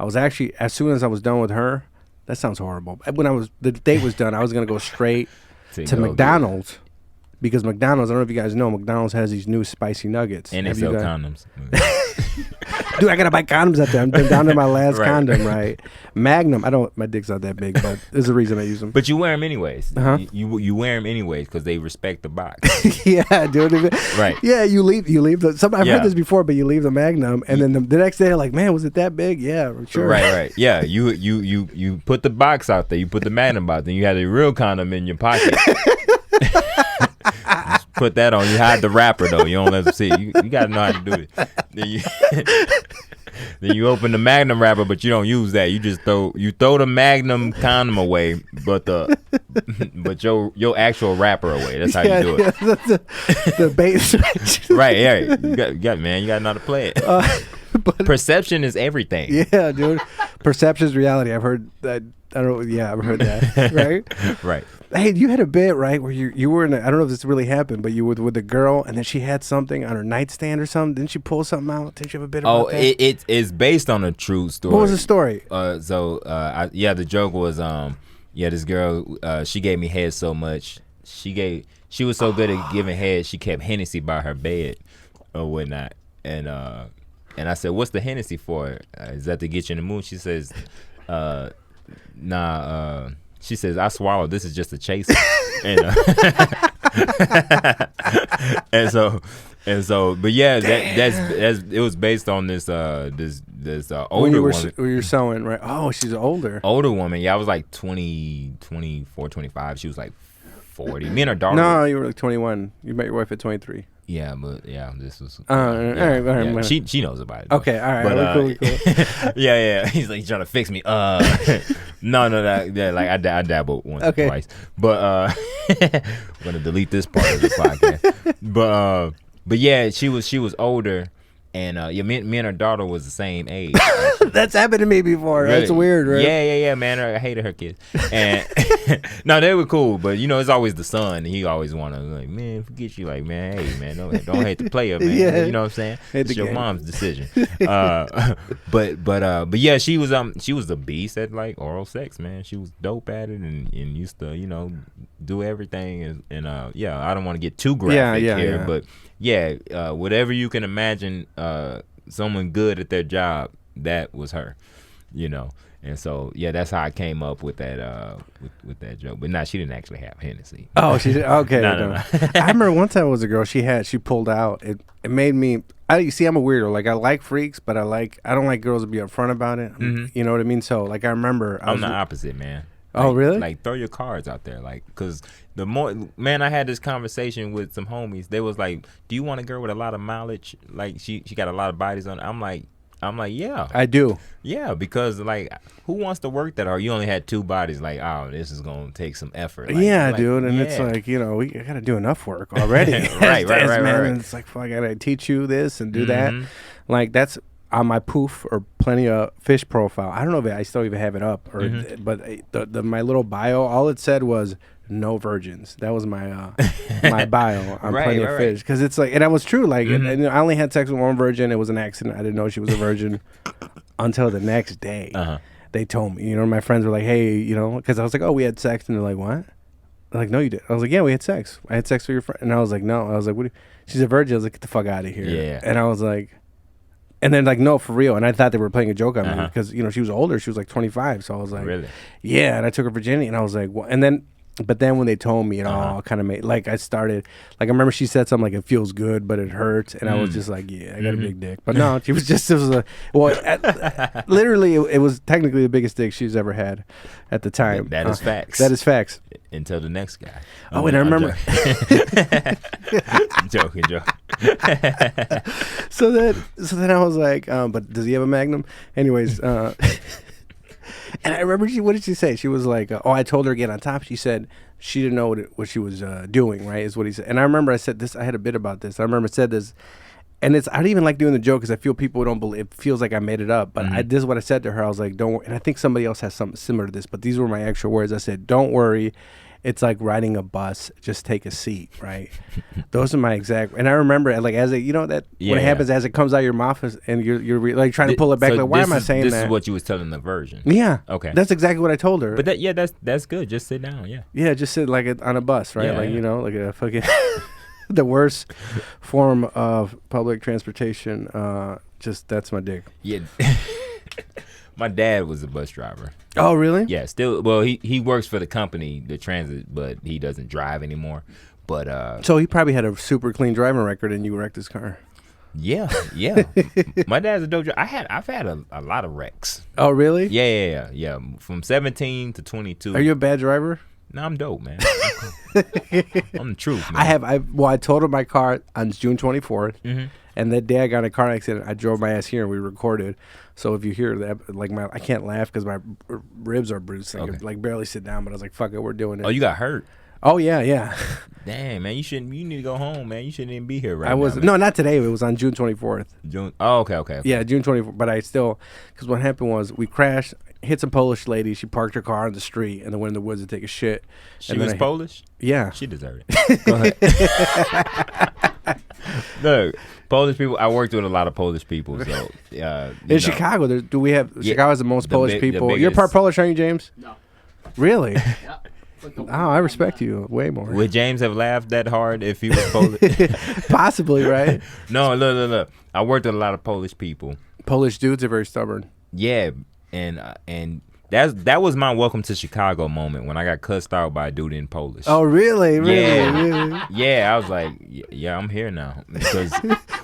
was actually, as soon as I was done with her, that sounds horrible. When the date was done, I was gonna go straight to McDonald's. Because McDonald's, I don't know if you guys know, McDonald's has these new spicy nuggets. And they sell condoms. Dude, I gotta buy condoms out there. I'm down to my last condom, right? Magnum. my dick's not that big, but there's a reason I use them. But you wear them anyways. Uh-huh. You wear them anyways because they respect the box. Yeah, dude. Right. Yeah, you leave I've heard this before, but you leave the Magnum, and then the next day, they're like, man, was it that big? Yeah, sure. Right. Yeah, you put the box out there. You put the Magnum out there. You had a real condom in your pocket. Just put that on. You hide the wrapper though. You don't let them see. You got to know how to do it. Then you open the Magnum wrapper, but you don't use that. You just throw the Magnum condom away, but your actual wrapper away. That's how you do it. The base. Right. Yeah. You got man. You got to know how to play it. But perception is everything. Yeah, dude. Perception is reality. I've heard that. I've heard that. Right. Right. Hey, you had a bit, right, where you were in I don't know if this really happened, but you were with a girl, and then she had something on her nightstand or something. Didn't she pull something out? Didn't you have a bit about that? It's based on a true story. What was the story? The joke was, this girl, she gave me head so much. She was so good at giving head, she kept Hennessy by her bed or whatnot. And I said, what's the Hennessy for? Is that to get you in the mood? She says, nah, she says, I swallowed. This is just a chaser. and so, but yeah, that's it was based on this older woman. When you're sewing, right? Oh, she's older. Older woman. Yeah, I was like 20, 24, 25. She was like 40. Me and her daughter. No, you were like 21. You met your wife at 23. Yeah, but this was. All right. She knows about it. Okay, all right. Cool. Yeah. He's like trying to fix me. No, like I dabbled once or twice, but I'm gonna delete this part of the podcast. But yeah, she was older, and me and her daughter was the same age. That's happened to me before. Really? That's weird, right? Yeah, man. I hated her kids. And no, they were cool, but it's always the son. He always wanna like, man, forget you. Like, man, hey, man, don't hate the player, man. Yeah. You know what I'm saying? Hate It's the your game. mom's decision. But yeah, she was a beast at like oral sex, man. She was dope at it and used to do everything and yeah, I don't want to get too graphic here, but yeah, whatever you can imagine, someone good at their job, that was her, and so yeah, that's how I came up with that with that joke. But she didn't actually have Hennessy. Oh, she did. Okay. No. I remember one time it was a girl. She pulled out. It made me. You see, I'm a weirdo. Like I like freaks, but I don't like girls to be upfront about it. You know what I mean? So like I remember. I'm the opposite, man. Oh, really? Like throw your cards out there, like, because the more, man, I had this conversation with some homies. They was like, "Do you want a girl with a lot of mileage? Like she got a lot of bodies on." I'm like, yeah, I do. Yeah, because like, who wants to work that hard? You only had 2 bodies. Like, oh, this is gonna take some effort. Like, yeah, dude, and it's like we gotta do enough work already. right. And it's like, fuck, I gotta teach you this and do that. Like that's on my poof or plenty of fish profile. I don't know if I still even have it up, or but my little bio, all it said was no virgins. That was my my bio on plenty of fish, because it's like, and that was true. Like, and I only had sex with one virgin. It was an accident. I didn't know she was a virgin until the next day. They told me. My friends were like, "Hey, because I was like, oh, we had sex," and they're like, "What?" They're like, "No, you did." I was like, "Yeah, we had sex. I had sex with your friend," and I was like, "No." I was like, "What?" She's a virgin. I was like, "Get the fuck out of here." Yeah. And I was like. And then like, no, for real. And I thought they were playing a joke on me because, she was older. She was like 25. So I was like, really? Yeah. And I took her virginity and I was like, what? And then, but then when they told me, it all kind of made, like I started, like I remember she said something like, it feels good, but it hurts. And I was just like, yeah, I got a big dick. But no, she was just, literally, it was technically the biggest dick she's ever had at the time. That is facts. That is facts. Until the next guy. And I remember. Joking. So then I was like, but does he have a Magnum? Anyways, and I remember what did she say? She was like, I told her to get on top. She said she didn't know what she was doing, right, is what he said. And I remember I said this, I had a bit about this. I remember I said this, and I didn't even like doing the joke because I feel people don't believe, it feels like I made it up. But this is what I said to her. I was like, don't worry. And I think somebody else has something similar to this, but these were my actual words. I said, don't worry. It's like riding a bus. Just take a seat, right? Those are my exact. And I remember, like, as it, when it happens, as it comes out of your mouth, and you're like trying to pull it back. Like, why am I saying that? This is what you was telling the virgin. Yeah. Okay. That's exactly what I told her. But that's good. Just sit down. Yeah. Yeah, just sit like on a bus, right? Yeah, like like a fucking the worst form of public transportation. That's my dick. Yeah. My dad was a bus driver. Oh, really? Yeah, still. Well, he works for the company, the transit, but he doesn't drive anymore. But so he probably had a super clean driving record, and you wrecked his car. Yeah. My dad's a dope driver. I've had a lot of wrecks. Oh, really? Yeah. From 17 to 22. Are you a bad driver? No, I'm dope, man. I'm the truth, man. I totaled my car on June 24th, and that day I got in a car accident. I drove my ass here, and we recorded. So if you hear that, like I can't laugh because my ribs are bruised. I could like barely sit down, but I was like, "Fuck it, we're doing it." Oh, you got hurt? Oh yeah. Damn, man, you need to go home, man. You shouldn't even be here right now. I was not today. It was on June 24th. June. Oh, okay. Yeah, June 24th. But I still, because what happened was we crashed, hit some Polish lady. She parked her car on the street and then went in the woods to take a shit. She was Polish? Yeah. She deserved it. Go ahead. Look, Polish people. I worked with a lot of Polish people. So in Chicago, Chicago has the most Polish people. You're part Polish, aren't you, James? No. Really? Yeah. Oh, I respect you way more. Would James have laughed that hard if he was Polish? Possibly, right? No, look. I worked with a lot of Polish people. Polish dudes are very stubborn. Yeah, and that was my welcome to Chicago moment when I got cussed out by a dude in Polish. Oh, really? Really? Yeah, I was like, yeah, I'm here now. Because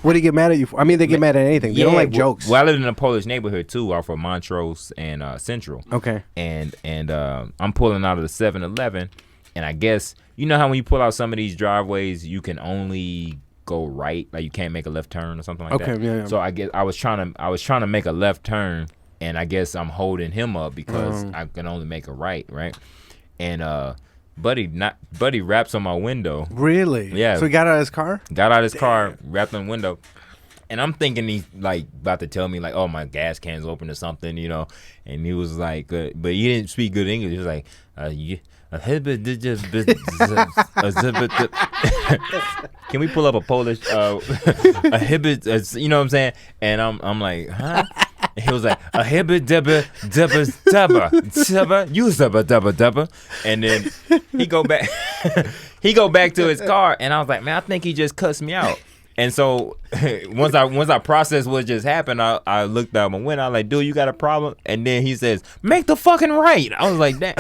what do you get mad at you for? I mean, they get mad at anything. They don't like jokes. Well, I lived in a Polish neighborhood too, off of Montrose and Central. Okay. And I'm pulling out of the 7-Eleven, and I guess you know how when you pull out some of these driveways, you can only go right, like you can't make a left turn or something like that. Okay, yeah. So I guess I was trying to make a left turn. And I guess I'm holding him up because I can only make a right. And Buddy raps on my window. Really? Yeah. So he got out of his car? Got out of his car, rapped on the window. And I'm thinking he's like about to tell me like, oh, my gas can's open or something, you know. And he was like, but he didn't speak good English. He was like, can we pull up a Polish, a hibbit, you know what I'm saying? And I'm like, huh? And he was like, a hibbit dubba dubba dubba, you dubba dubba dubba. And then he go back to his car, and I was like, man, I think he just cussed me out. And so once I processed what just happened, I looked out my window. I was like, dude, you got a problem? And then he says, make the fucking right. I was like, damn.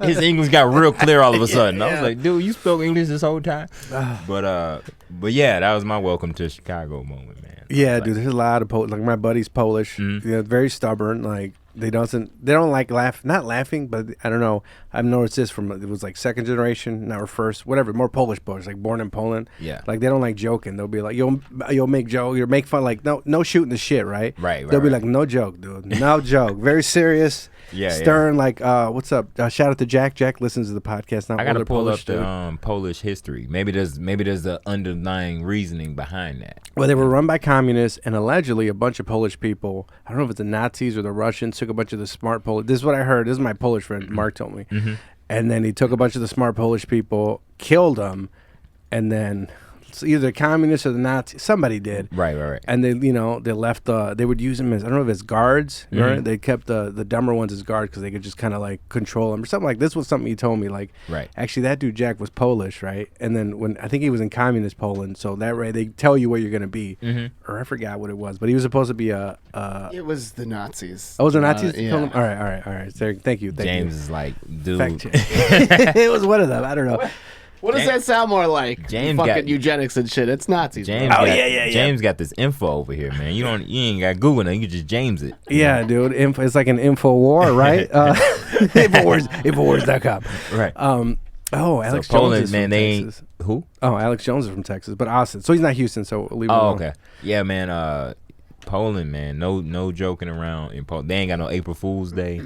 His English got real clear all of a sudden. I was like, dude, you spoke English this whole time? But yeah, that was my welcome to Chicago moment, man. Yeah, dude, there's a lot of like my buddy's Polish. Mm-hmm. You know, very stubborn. Like they don't like not laughing, but I don't know. I've noticed this from it was like second generation, now or first, whatever. More Polish, like born in Poland. Yeah, like they don't like joking. They'll be like, you'll make joke, you'll make fun. Like no shooting the shit, right? Right. They'll be like, no joke, dude, no joke. Very serious. Yeah, stern. Like, what's up? Shout out to Jack. Jack listens to the podcast. Now I gotta pull Polish, up the Polish history. Maybe there's the underlying reasoning behind that. Well, they were run by communists, and allegedly a bunch of Polish people, I don't know if it's the Nazis or the Russians, took a bunch of the smart Polish. This is what I heard. This is my Polish friend, Mark told me. Mm-hmm. And then he took a bunch of the smart Polish people, killed them, and then either the communists or the Nazis, somebody did. Right. And they left, they would use them as, I don't know if it's guards, Mm-hmm. right? They kept the dumber ones as guards because they could just kind of like control them or something like this was something he told me. Like, Right. Actually, that dude Jack was Polish, right? And then when I think he was in communist Poland, so that way they tell you where you're gonna be, or I forgot what it was, but he was supposed to be a. It was the Nazis. Oh, was it Nazis? Yeah. All right. So, thank you. James is like, dude. Fact check. It was one of them. I don't know. What does that sound more like? James fucking got- eugenics and shit. It's Nazis. James bro. James got this info over here, man. You ain't got Google it. You can just James it. Yeah, dude. It's like an info war, right? Infowars.com. Right. Alex so Poland, Jones is man, from they Texas. ain't who? Oh, Alex Jones is from Texas, but Austin. So he's not Houston. So we'll leave him alone. Okay. Yeah, man. Poland, man. No joking around in Poland. They ain't got no April Fool's Day.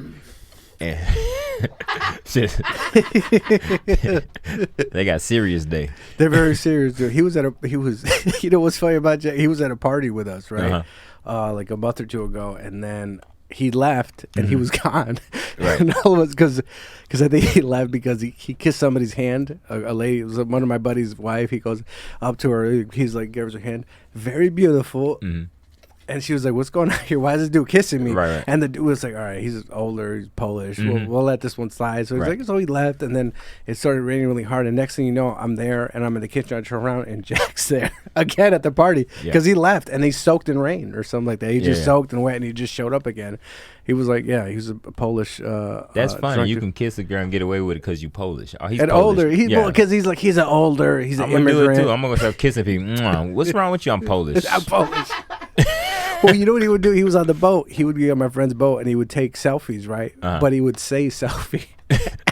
And shit. They got serious day. They're very serious, dude. He was you know what's funny about Jack? He was at a party with us, right? Like a month or two ago, and then he left and he was gone. Right. And all of us, because I think he left because he kissed somebody's hand. A lady, it was one of my buddy's wife. He goes up to her. He's like, gives her hand. Very beautiful. And she was like, what's going on here? Why is this dude kissing me? Right. And the dude was like, all right, he's older, he's Polish. We'll let this one slide. So he's like, so he left. And then it started raining really hard. And next thing you know, I'm there and I'm in the kitchen. I turn around and Jack's there again at the party because he left and he soaked in rain or something like that. He just soaked and wet and he just showed up again. He was like, he was a Polish. That's funny. drunk. You can kiss a girl and get away with it because you Polish. Oh, he's and Polish. older. Because he's an older, he's I'm an gonna immigrant. do it too. I'm gonna start kissing people. Mwah. What's wrong with you? I'm Polish. I'm Polish. Well, you know what he would do? He was on the boat. He would be on my friend's boat, and he would take selfies, right? But he would say selfie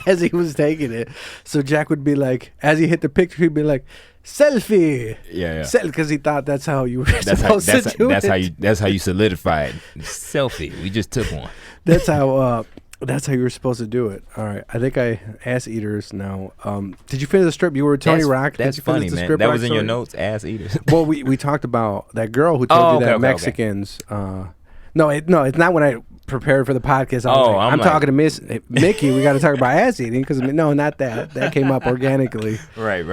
as he was taking it. So Jack would be like, as he hit the picture, he'd be like, selfie. Yeah. Because he thought that's how you were supposed to do it. That's how you solidify it. Selfie. We just took one. That's how you were supposed to do it. All right. I think I ass eaters now. Did you finish the strip? You were Tony Rock. That's funny, man. That was in your notes, ass eaters. Well, we talked about that girl who told you that Mexicans. No, it's not when I prepared for the podcast. I'm talking to Miss Mickey. We got to talk about ass eating because no, not that. That came up organically. Right.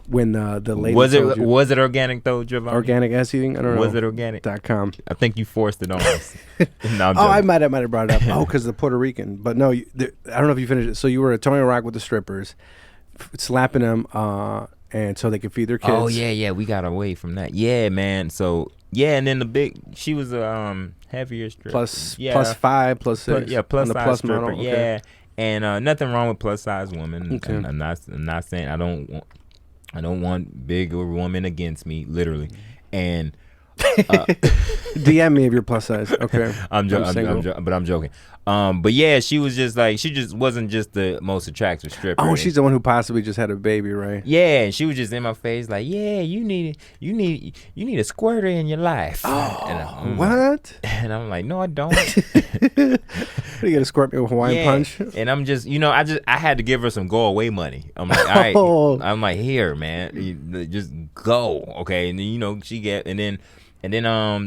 When the lady was told it organic though, Javon? Organic ass eating? I don't know. Was it organic? .com. I think you forced it on us. No, I might have brought it up. Because the Puerto Rican. But no, I don't know if you finished it. So you were at Tony Rock with the strippers, slapping them, and so they could feed their kids. Oh yeah. We got away from that. Yeah, man. So and then she was a heavier stripper. Plus 5, plus 6. Plus the size plus stripper. model. Yeah. Okay. And nothing wrong with plus size women. Okay. I'm not saying I don't want bigger women against me, literally. And DM me if you're plus size. Okay. I'm joking. But yeah, she just wasn't just the most attractive stripper. Oh, she's the one who possibly just had a baby, right? Yeah, and she was just in my face like, yeah, you need a squirter in your life. Oh, what? And I'm like, no, I don't. What, you gonna squirt me with Hawaiian punch? And I'm just, I had to give her some go away money. I'm like, all right. I'm like, here, man, just go, okay. And then she and then And then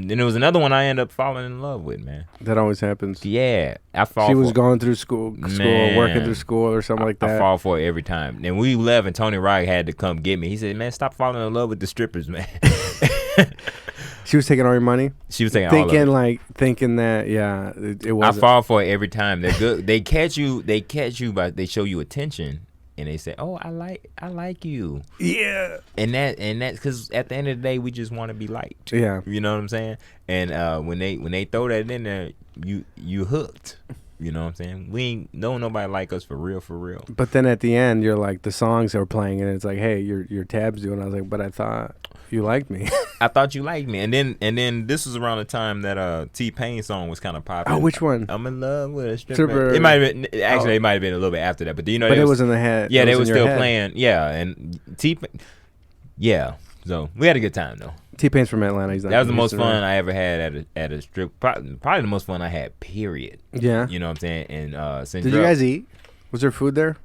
there was another one I ended up falling in love with, man. That always happens. Yeah, I fall. She was going through school, Man. working through school or something like that. I fall for it every time. And we left, and Tony Rock had to come get me. He said, "Man, stop falling in love with the strippers, man." She was taking all your money. She was taking all of it. Thinking that, yeah, it was. I fall for it every time. They're good. They catch you, but they show you attention. And they say, "Oh, I like you." Yeah. And that's because at the end of the day, we just want to be liked. Yeah. You know what I'm saying? And when they throw that in there, you hooked. You know what I'm saying? We ain't nobody like us for real. But then at the end, you're like, the songs are playing, and it's like, hey, your tab's doing. I was like, but I thought you liked me. I thought you liked me. And then this was around the time that T-Pain song was kind of popular. Oh, which one? I'm in love with a stripper. Stripper. It might have been actually. It might have been a little bit after that. But do you know? But it was in the head. Yeah, It they was were in your still head. playing. Yeah, and T-Pain. Yeah. So we had a good time though. T-Pain's from Atlanta. He's not That was the from most Houston, fun right? I ever had at a strip. Probably the most fun I had. Period. Yeah. You know what I'm saying? And Did you guys eat? Was there food there?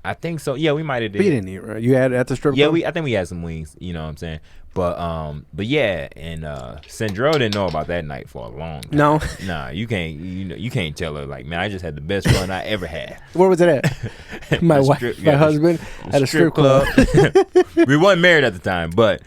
I think so. Yeah, we might have did. But you didn't eat, right? You had at the strip club? I think we had some wings. You know what I'm saying? But yeah, and Sandro didn't know about that night for a long time. No. Nah, you can't tell her like, man, I just had the best fun I ever had. Where was it at? My wife, my husband at a strip club. We weren't married at the time, but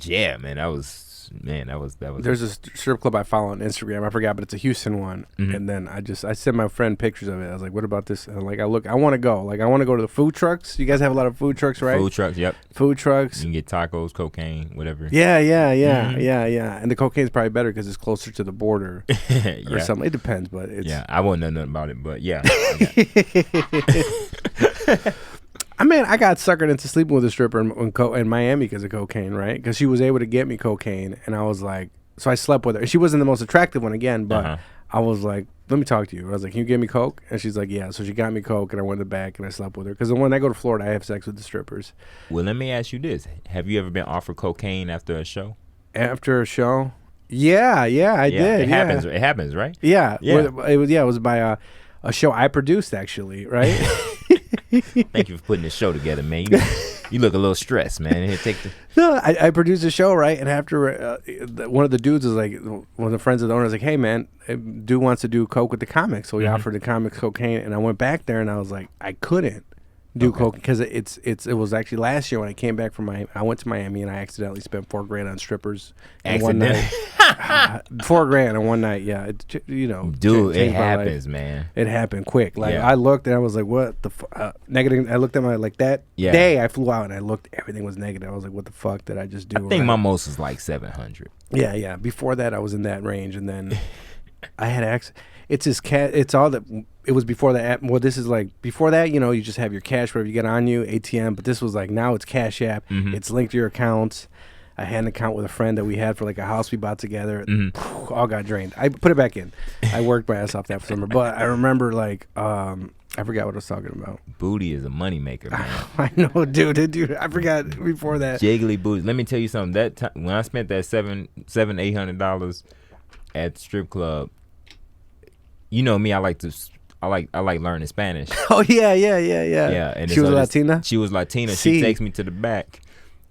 yeah, man, that was. There's a strip club I follow on Instagram. I forgot, but it's a Houston one. Mm-hmm. And then I sent my friend pictures of it. I was like, "What about this?" And I want to go. Like, I want to go to the food trucks. You guys have a lot of food trucks, right? Food trucks, yep. Food trucks. You can get tacos, cocaine, whatever. Yeah. Mm-hmm. And the cocaine's probably better because it's closer to the border or something. It depends, but it's. Yeah, I wouldn't know nothing about it, but yeah. I mean, I got suckered into sleeping with a stripper in Miami because of cocaine, right? Because she was able to get me cocaine, and I was like, so I slept with her. She wasn't the most attractive one again, but I was like, let me talk to you. I was like, can you give me coke? And she's like, yeah. So she got me coke, and I went to the back, and I slept with her. Because when I go to Florida, I have sex with the strippers. Well, let me ask you this: have you ever been offered cocaine after a show? After a show? Yeah, I did. It happens. It happens, right? Yeah. Yeah. It was by a show I produced, actually, right? Thank you for putting this show together, man. You look a little stressed, man. Here, take the. No, I produced a show, right? And after one of the dudes was like, one of the friends of the owner was like, hey, man, dude wants to do coke with the comics. So he offered the comics cocaine. And I went back there and I was like, I couldn't do coke because it was actually last year when I came back from I went to Miami and I accidentally spent $4,000 on strippers in one night. $4,000 in one night, yeah. Dude, it happens, man. It happened quick. Like I looked and I was like, what the negative. I looked at my that day I flew out and I looked, everything was negative. I was like, what the fuck did I just do? I think my most is like 700. Yeah. Before that, I was in that range, and then I had access. It's his cat. It's all that. It was before that. Well, this is like before that. You just have your cash wherever you get on you, ATM. But this was like now it's Cash App. It's linked to your accounts. I had an account with a friend that we had for like a house we bought together. All got drained. I put it back in. I worked my ass off that summer. But I remember like I forgot what I was talking about. Booty is a moneymaker, man. I know, dude. I forgot before that. Jiggly booty. Let me tell you something. That time when I spent that $800 at the strip club, you know me. I like learning Spanish. Oh yeah. Yeah, and she was Latina. She was Latina. She takes me to the back,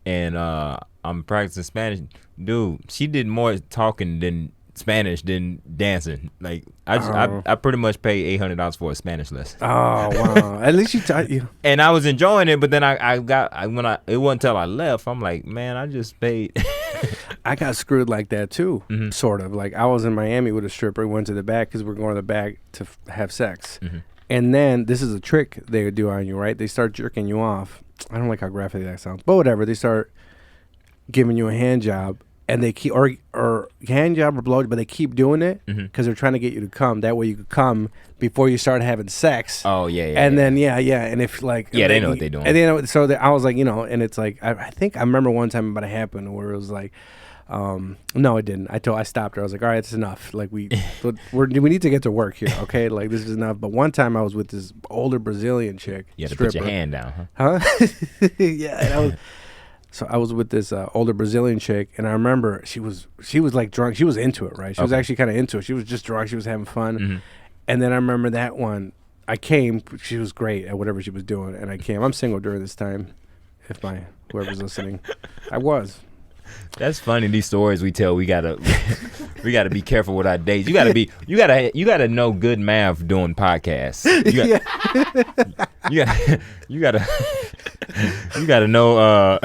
and I'm practicing Spanish. Dude, she did more talking than Spanish than dancing. Like I pretty much paid $800 for a Spanish lesson. Oh wow! At least she taught you. And I was enjoying it, but then it wasn't until I left. I'm like, man, I just paid. I got screwed like that too, sort of. Like I was in Miami with a stripper, went to the back because we're going to the back to have sex, and then this is a trick they would do on you, right? They start jerking you off. I don't like how graphic that sounds, but whatever. They start giving you a hand job. And they keep or hand job or blow, but they keep doing it because they're trying to get you to come. That way you could come before you start having sex. Oh yeah. And then and if like they know what they're doing. And I was like, and it's like I think I remember one time about it happened where it was like, no, it didn't. I stopped her. I was like, all right, it's enough. Like we need to get to work here, okay? Like this is enough. But one time I was with this older Brazilian chick. You had to stripper. put your hand down, huh? Yeah. So I was with this older Brazilian chick, and I remember she was like drunk. She was into it, right? She was actually kind of into it. She was just drunk. She was having fun. And then I remember that one. I came. She was great at whatever she was doing, and I came. I'm single during this time. If whoever's listening, I was. That's funny. These stories we tell, we gotta be careful with our dates. You gotta know good math doing podcasts. You gotta know.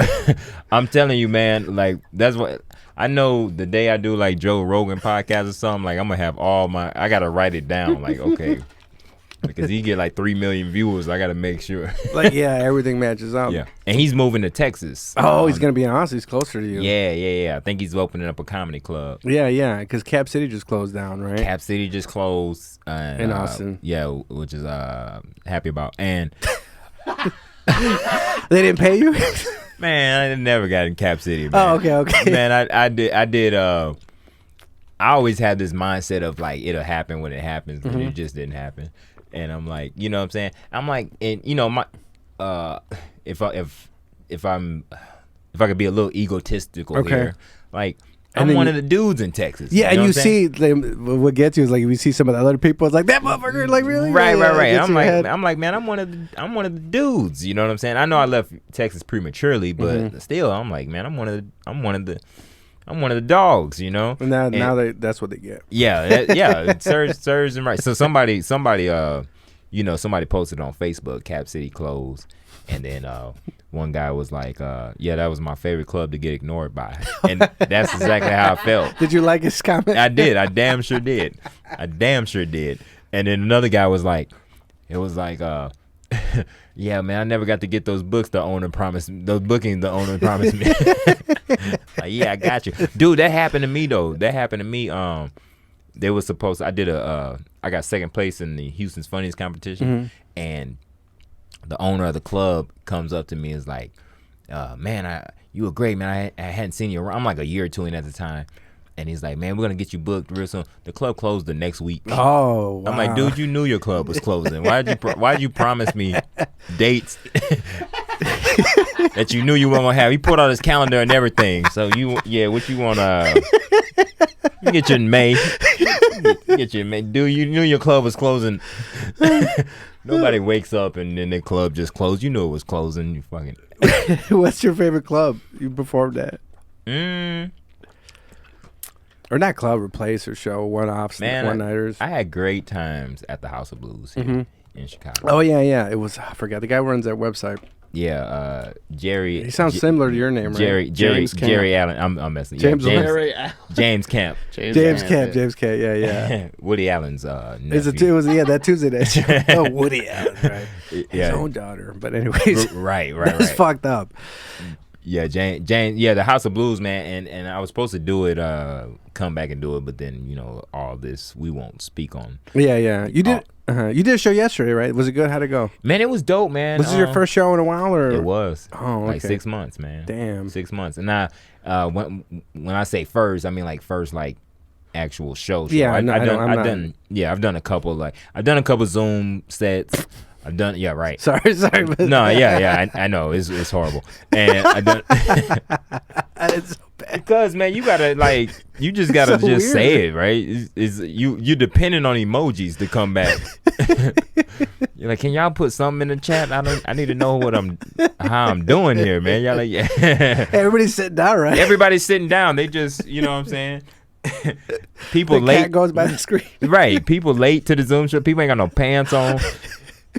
I'm telling you, man. Like that's what I know. The day I do like Joe Rogan podcast or something, like I'm gonna have I gotta write it down. Like okay. Because he get like 3 million viewers, I gotta make sure. Like everything matches up. Yeah, and he's moving to Texas. Oh, he's gonna be in Austin. He's closer to you. Yeah. I think he's opening up a comedy club. Yeah. Because Cap City just closed down, right? Cap City just closed in Austin. Yeah, which is happy about. And they didn't pay you. man, I never got in Cap City. Man. Oh, okay. Man, I did. I always had this mindset of like it'll happen when it happens, but it just didn't happen. And I'm like, you know what I'm saying? I'm like, and you know, my if I could be a little egotistical here, like I'm one of the dudes in Texas. Yeah, you know and you see, what gets you is like if you see some of the other people, it's like that motherfucker, like really, right. Yeah, I'm like, man, I'm one of the dudes. You know what I'm saying? I know I left Texas prematurely, but still, I'm like, man, I'm one of the dogs, you know. And now that's what they get. Yeah, it serves them right. So somebody, somebody posted on Facebook, Cap City closed, and then one guy was like, yeah, that was my favorite club to get ignored by, and that's exactly how I felt. Did you like his comment? I did. I damn sure did. And then another guy was like, yeah, man, I never got to get those books the owner promised me. Those bookings the owner promised me. Like, yeah, I got you. Dude, that happened to me, though. They were supposed to, I got second place in the Houston's Funniest competition. And the owner of the club comes up to me and is like, man, you were great, man. I hadn't seen you around. I'm like a year or two in at the time. And he's like, man, we're going to get you booked real soon. The club closed the next week. Oh, wow. I'm like, dude, you knew your club was closing. Why'd you promise me dates that you knew you weren't going to have? He put on his calendar and everything. So, what you want you get you in May. Dude, you knew your club was closing. Nobody wakes up and then the club just closed. You knew it was closing. You fucking. What's your favorite club you performed at? Or not club or place or show, one-offs, one-nighters. I had great times at the House of Blues here in Chicago. Oh, yeah. It was, I forgot. The guy runs that website. Yeah, Jerry. He sounds similar to your name, right? Jerry Allen. I'm messing. James Camp. James Camp. Yeah. Woody Allen's nephew. It was that Tuesday night. Oh, Woody Allen, right? Yeah. His own daughter. But anyways, right. That's fucked up. Yeah, James. Yeah, the House of Blues, man, and I was supposed to do it, come back and do it, but then all this we won't speak on. Yeah. You did. You did a show yesterday, right? Was it good? How'd it go? Man, it was dope, man. Was this your first show in a while, or it was? Oh, okay. Like 6 months, man. Damn, 6 months. And when I say first, I mean like first like actual show. Yeah, I've done a couple Zoom sets. I've done right. Sorry. But no, I know it's horrible, and I done. It's so bad. Because man, you just gotta so weird. say it, right? You're depending on emojis to come back. You're like, can y'all put something in the chat? I need to know how I'm doing here, man. Y'all like, yeah. Everybody's sitting down, right? Everybody's sitting down. They just, you know what I'm saying. People the late cat goes by the screen. Right. People late to the Zoom show. People ain't got no pants on.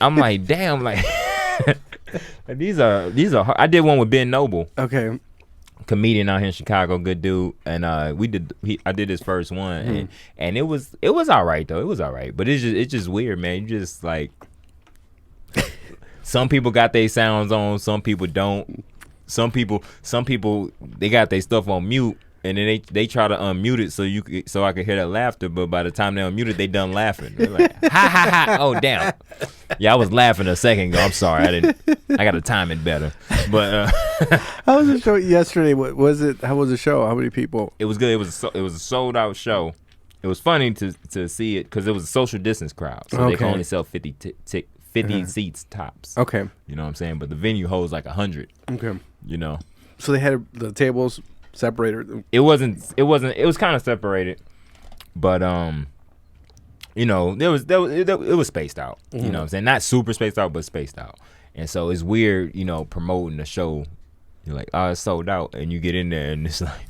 I'm like, damn, like these are hard. I did one with Ben Noble. Okay. Comedian out here in Chicago, good dude. And I did his first one and it was all right though. It was all right. But it's just weird, man. You just like some people got their sounds on, some people don't. Some people they got their stuff on mute. And then they try to unmute it so I could hear that laughter, but by the time they unmute it, they done laughing. They're like, ha ha ha! Oh damn! Yeah, I was laughing a second ago. I'm sorry, I got to time it better. But how was the show yesterday? What was it? How was the show? How many people? It was good. It was a sold out show. It was funny to see it because it was a social distance crowd, so they can only sell 50 seats tops. Okay, you know what I'm saying. But the venue holds like 100. Okay, you know. So they had the tables separated. It was kind of separated, but it was spaced out. You know what I'm saying? Not super spaced out, but spaced out. And so it's weird, promoting a show You're like, oh, it's sold out, and you get in there and it's like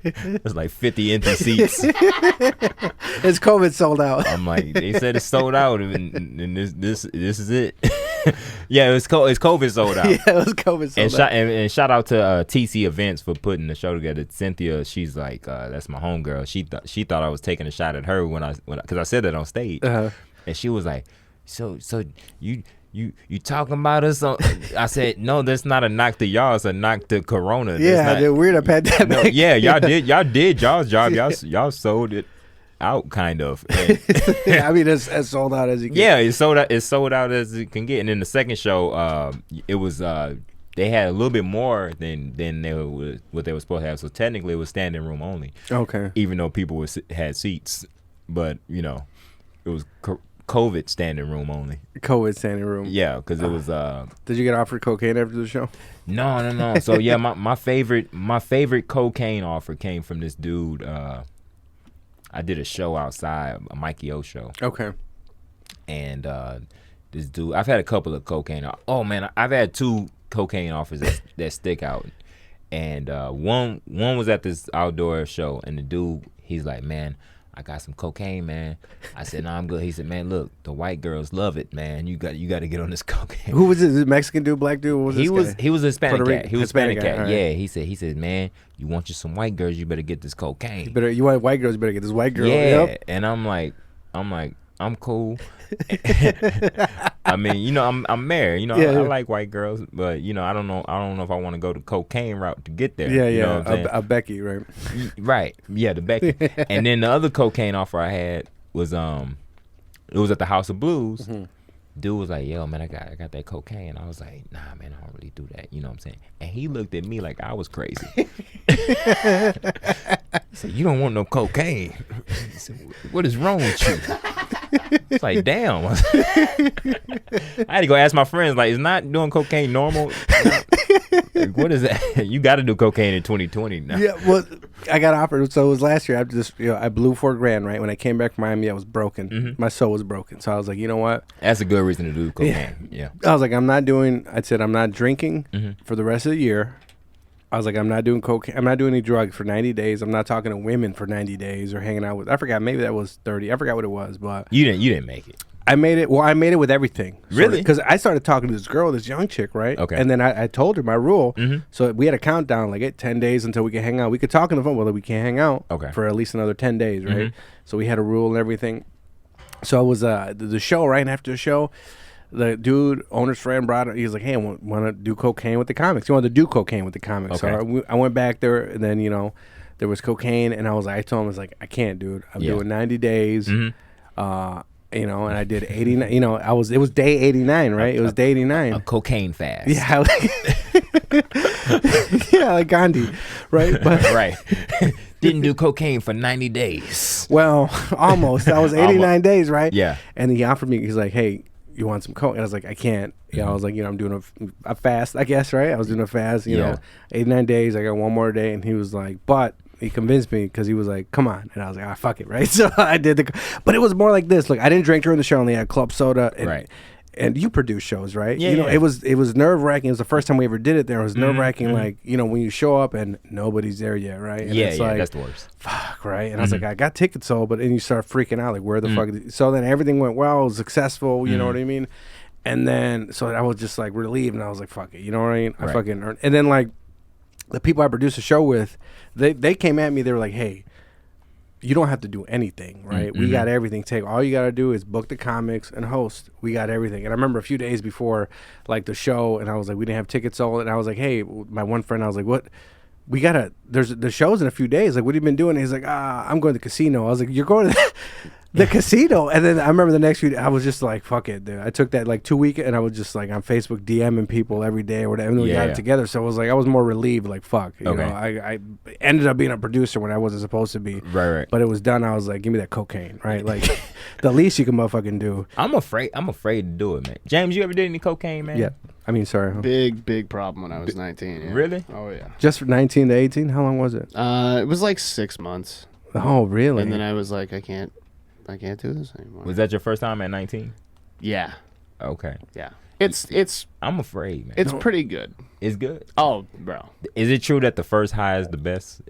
it's like 50 empty seats. It's COVID sold out. I'm like, they said it's sold out, and this is it. Yeah, it's COVID sold out. Yeah, it was COVID sold out. And shout out to TC Events for putting the show together. Cynthia, she's like, that's my homegirl. She thought I was taking a shot at her when because I said that on stage, and she was like, so you talking about us? I said, no, that's not a knock to y'all. It's a knock to Corona. We're in a pandemic. No, yeah, y'all did y'all's job. Y'all sold it out, kind of. I mean, it's as sold out as you can. Yeah, it's sold out as it can get. And then the second show, it was they had a little bit more than what they were supposed to have. So technically, it was standing room only. Okay. Even though people had seats, but it was COVID standing room only. COVID standing room. Yeah, because it was. Did you get offered cocaine after the show? No. So yeah, my favorite cocaine offer came from this dude. I did a show outside, a Mikey O show. Okay. And this dude, I've had a couple of cocaine. Oh man, I've had 2 cocaine offers that stick out. And one was at this outdoor show, and the dude, he's like, man, I got some cocaine, man. I said, no, I'm good. He said, man, look, the white girls love it, man. You got to get on this cocaine. Who was it? Mexican dude, black dude? What was He this was guy? he was a Hispanic cat. He was Hispanic Hispanic cat. guy, Yeah, he said, man, you want you some white girls, you better get this cocaine. You want white girls? You better get this white girl. Yeah, Yep. and I'm like, I'm cool. I mean, I'm married. I like white girls, but I don't know if I want to go the cocaine route to get there. Yeah, You know what I'm saying? a Becky, right? Right. Yeah, the Becky. And then the other cocaine offer I had was it was at the House of Blues. Mm-hmm. Dude was like, yo, man, I got that cocaine. I was like, nah, man, I don't really do that. You know what I'm saying? And he looked at me like I was crazy. He said, you don't want no cocaine. He said, what is wrong with you? It's like, damn. I had to go ask my friends, like, is not doing cocaine normal? Like, what is that? You got to do cocaine in 2020 now. Yeah, well, I got offered. So it was last year after this. I blew $4,000. Right when I came back from Miami, I was broken. Mm-hmm. My soul was broken. So I was like, you know what? That's a good reason to do cocaine. Yeah. I was like, I'm not drinking for the rest of the year. I was like, I'm not doing cocaine. I'm not doing any drugs for 90 days. I'm not talking to women for 90 days or hanging out with. I forgot. Maybe that was 30. I forgot what it was, but You didn't make it. I made it. Well, I made it with everything. Really? Because I started talking to this girl, this young chick, right? Okay. And then I told her my rule. Mm-hmm. So we had a countdown, like 10 days until we could hang out. We could talk on the phone, whether we can't hang out for at least another 10 days, right? Mm-hmm. So we had a rule and everything. So it was the show, right? And after the show, the dude, owner's friend, brought it. He was like, hey, I want to do cocaine with the comics. He wanted to do cocaine with the comics. Okay. So I went back there, and then, there was cocaine. And I told him, I was like, I can't, dude. I'm doing 90 days. Mm-hmm. And I did 89. It was day 89, right? It was day 89. A cocaine fast. Yeah, yeah, like Gandhi, right? But Right. Didn't do cocaine for 90 days. well, almost. That was 89 days, right? Yeah. And he offered me. He's like, "Hey, you want some coke?" And I was like, "I can't." I was like, I'm doing a fast, I guess, right? I was doing a fast. 89 days. I got one more day, and he was like, but. He convinced me because he was like, come on. And I was like, fuck it, right? So I did but it was more like this. Look, I didn't drink during the show. I only had club soda. And, Right. And you produce shows, right? Yeah, yeah. It was nerve-wracking. It was the first time we ever did it there. It was nerve-wracking, like, when you show up and nobody's there yet, right? And it's like, that's the worst. fuck, right? And I was like, I got tickets sold, but then you start freaking out, like, where the fuck? So then everything went well. It was successful, you know what I mean? And then, so I was just, like, relieved, and I was like, fuck it, you know what I mean? I fucking earned. And then, like, the people I produced the show with, they came at me. They were like, "Hey, you don't have to do anything, right? We got everything. All you got to do is book the comics and host. We got everything." And I remember a few days before, like, the show, and I was like, we didn't have tickets sold, and I was like, "Hey," my one friend, I was like, "What? We gotta. There's the show's in a few days. Like, what have you been doing?" And he's like, I'm going to the casino." I was like, "You're going to the casino?" And then I remember the next few days, I was just like, fuck it, dude. I took that like 2 week, and I was just like on Facebook DMing people every day or whatever. And then we got it together. So I was more relieved, like, fuck. You know, I ended up being a producer when I wasn't supposed to be. Right. But it was done. I was like, give me that cocaine, right? Like, the least you can motherfucking do. I'm afraid to do it, man. James, you ever did any cocaine, man? Yeah. I mean, sorry. Big problem when I was 19. Yeah. Really? Oh yeah. Just from 19 to 18? How long was it? It was like 6 months. Oh, really? And then I was like, I can't do this anymore. Was that your first time at 19? Yeah. Okay. Yeah. It's I'm afraid, man. it's pretty good. It's good. Oh, bro. Is it true that the first high is the best?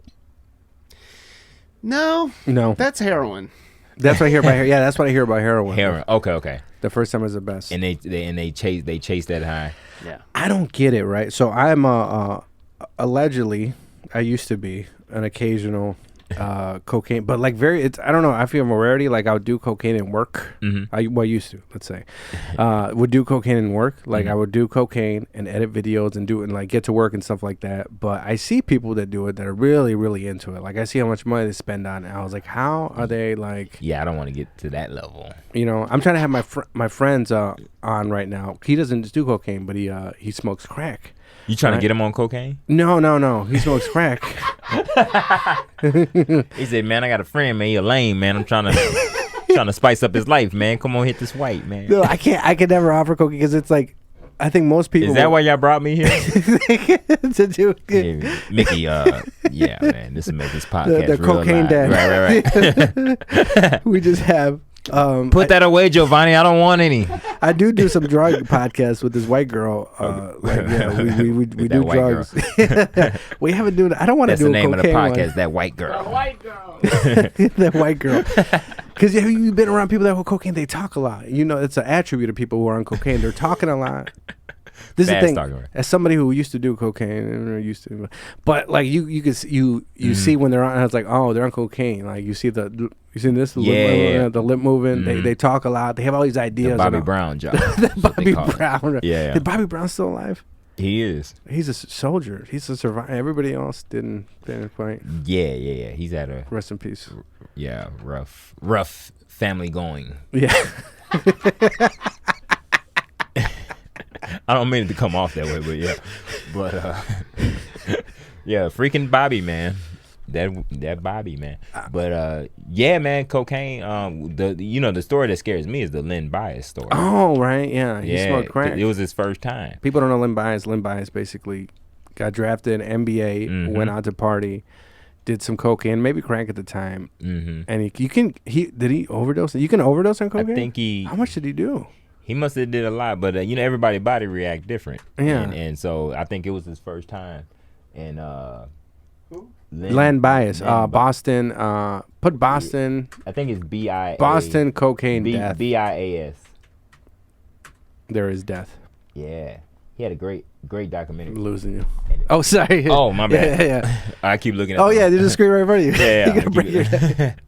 No, No, that's heroin. that's what I hear about. Yeah, that's what I hear about heroin. Heroin. Okay. The first time is the best. And they chase that high. Yeah. I don't get it, right? So I'm allegedly, I used to be an occasional cocaine, but like I don't know. I feel a rarity. Like I would do cocaine in work. Mm-hmm. I used to, let's say, would do cocaine in work. Like Mm-hmm. I would do cocaine and edit videos and do it and like get to work and stuff like that. But I see people that do it that are really, really into it. Like I see how much money they spend on it. I was like, how are they like? Yeah, I don't want to get to that level. You know, I'm trying to have my friends on right now. He doesn't just do cocaine, but he smokes crack. You trying Right. to get him on cocaine? No. He smokes crack. He said, "Man, I got a friend, man. He a lame, man. I'm trying to spice up his life, man. Come on, hit this white, man." No, I can't. I could never offer cocaine because it's like, I think most people. Is that why y'all brought me here? to do Yeah, Mickey, yeah, man. This will make this podcast the real cocaine live. dad. Right. We just have. Put that away, Giovanni. I don't want any. I do some drug podcasts with this white girl. Like, yeah, we That do white girl. drugs. We haven't do. I don't want to That's do the a name of the cocaine podcast. one. That white girl. That white girl. Because you've been around people that have cocaine, they talk a lot. You know, it's an attribute of people who are on cocaine. They're talking a lot. This is Fast the thing. talker. As somebody who used to do cocaine, but like you can see when they're on. I was like, oh, they're on cocaine. Like you see this, Yeah. the lip moving. They talk a lot. They have all these ideas. The Bobby about- Brown job. Bobby Brown. Yeah. Is Bobby Brown still alive? He is. He's a soldier. He's a survivor. Everybody else didn't fight. Yeah. He's at a Rest in peace. rough family going. Yeah. I don't mean it to come off that way, but yeah. But yeah, freaking Bobby, man. That Bobby, man. But yeah, man, cocaine. The story that scares me is the Len Bias story. Oh, right. Yeah. He smoked crack. It was his first time. People don't know Len Bias. Len Bias basically got drafted in NBA, Mhm. went out to party, did some cocaine, maybe crack at the time, Mm-hmm. and did he overdose? You can overdose on cocaine. I think How much did he do? he must have did a lot, but everybody's body react different. Yeah. and so I think it was his first time. And Len Bias, Len Bi- Boston. Put Boston. I think it's BIA. Boston cocaine death. BIAS. There is death. Yeah, he had a great documentary. Losing you. Oh, sorry. Oh, my bad. Yeah. I keep looking at. Oh yeah, there's a screen right in front of you. Yeah. You're gonna break your neck.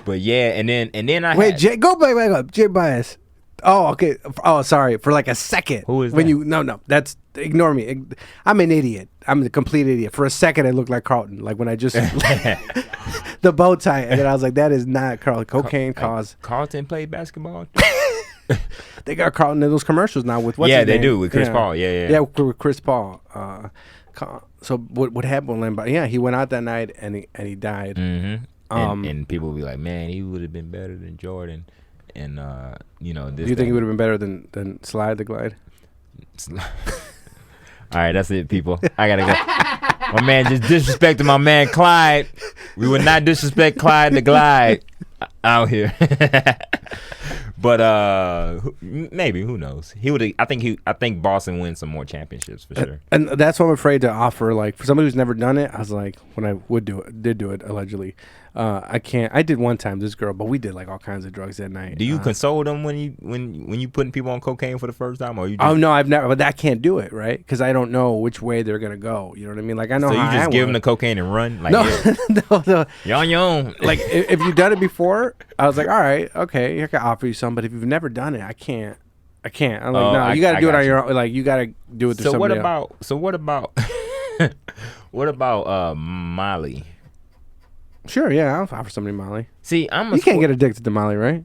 But yeah, and then I Wait, had, Jay, go back up. Jay Bias. Oh, okay. Oh, sorry. For like a second. Who is when that? you? No. That's ignore me. I'm an idiot. I'm a complete idiot. For a second, I looked like Carlton. Like when I just the bow tie, and then I was like, that is not Carlton. Cocaine cause. Carlton played basketball. They got Carlton in those commercials now with what's Yeah, his they name? do, with Chris Paul. Yeah. Yeah, with Chris Paul. So what happened with Len Bias? Yeah, he went out that night and he died. Mm-hmm. Um, and people will be like, man, he would have been better than Jordan. And this. Do you think he would have been better than Slide the Glide? All right, that's it, people. I gotta go. My man just disrespected my man Clyde. We would not disrespect Clyde the Glide out here. But maybe, who knows? He would. I think Boston wins some more championships for sure. And that's what I'm afraid to offer. Like for somebody who's never done it, I was like, when I did do it allegedly, I can't. I did one time, this girl, but we did like all kinds of drugs that night. Do you console them when you putting people on cocaine for the first time, or you? Just, Oh no, I've never. But I can't do it, right? Because I don't know which way they're gonna go. You know what I mean? Like I know. So you how just I give them the would. cocaine and run? Like, No, yeah, no. you're on your own. Like if you've done it before, I was like, all right, okay, I can offer you some. But if you've never done it, I can't. I'm like, Oh, no, you got to I do it got on you. your own. Like you got to do it through So what somebody else. about? What about Molly? Sure, yeah, I'll offer somebody Molly. See, You can't get addicted to Molly, right?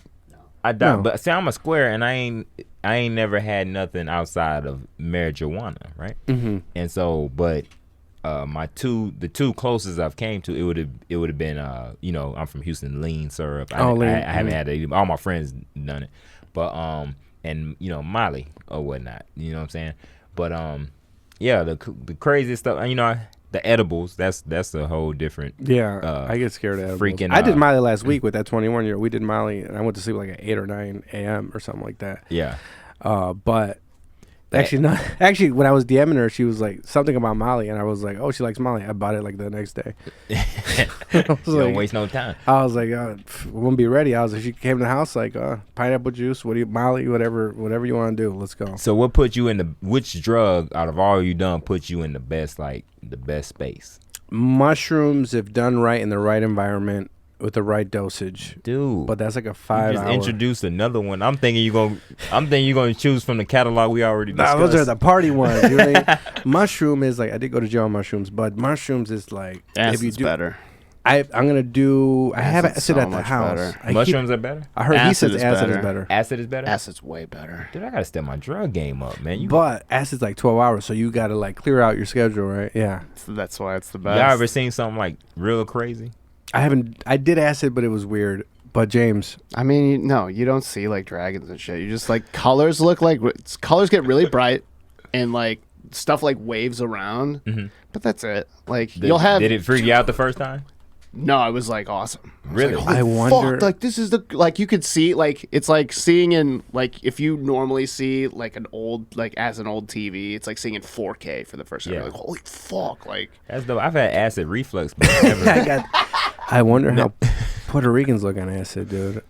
I doubt, No. but see, I'm a square, and I ain't never had nothing outside of marijuana, right? Mm-hmm. And so, but the two closest I've came to, it would have been I'm from Houston, lean syrup. I haven't had it. All my friends done it, but and Molly or whatnot. You know what I'm saying? But yeah, the craziest stuff. The edibles. That's a whole different. Yeah, I get scared of edibles. freaking, I did Molly last week with that 21-year-old. We did Molly, and I went to sleep like at 8 or 9 a.m. or something like that. Yeah. But actually, not. Actually, when I was DMing her, she was like something about Molly, and I was like, "Oh, she likes Molly." I bought it like the next day. Don't waste no time. I was like, we won't be ready. I was like, she came to the house like, pineapple juice. What do you, Molly? Whatever you want to do. Let's go. So what put you in which drug out of all you done put you in the best space? Mushrooms, if done right in the right environment with the right dosage, dude. But that's like a You 5 just hour. introduced another one. I'm thinking you're gonna choose from the catalog we already discussed. Nah, those are the party ones. You know what I mean? Mushroom is like, I did go to jail on mushrooms, but mushrooms is like, Acid's if you do better. I'm gonna do. I have Acid's acid so at the much house. better. Mushrooms are better. I heard he Acid says is acid better. is better. Acid is better. Acid's way better. Dude, I gotta step my drug game up, man. But acid's like 12 hours, so you gotta like clear out your schedule, right? Yeah. So that's why it's the best. Y'all ever seen something like real crazy? I haven't. I did acid, but it was weird. But James, I mean, no, you don't see like dragons and shit. You just like colors look like colors get really bright, and like stuff like waves around. Mm-hmm. But that's it. Like you'll have. Did it freak you out the first time? No, it was like awesome. Really? Like, I holy wonder- fuck, like this is the like you could see like it's like seeing in like if you normally see like an old like as an old TV, it's like seeing in 4K for the first time. Yeah. You're like holy fuck, like That's dope. I've had acid reflux, but never. I wonder how Puerto Ricans look on acid, dude.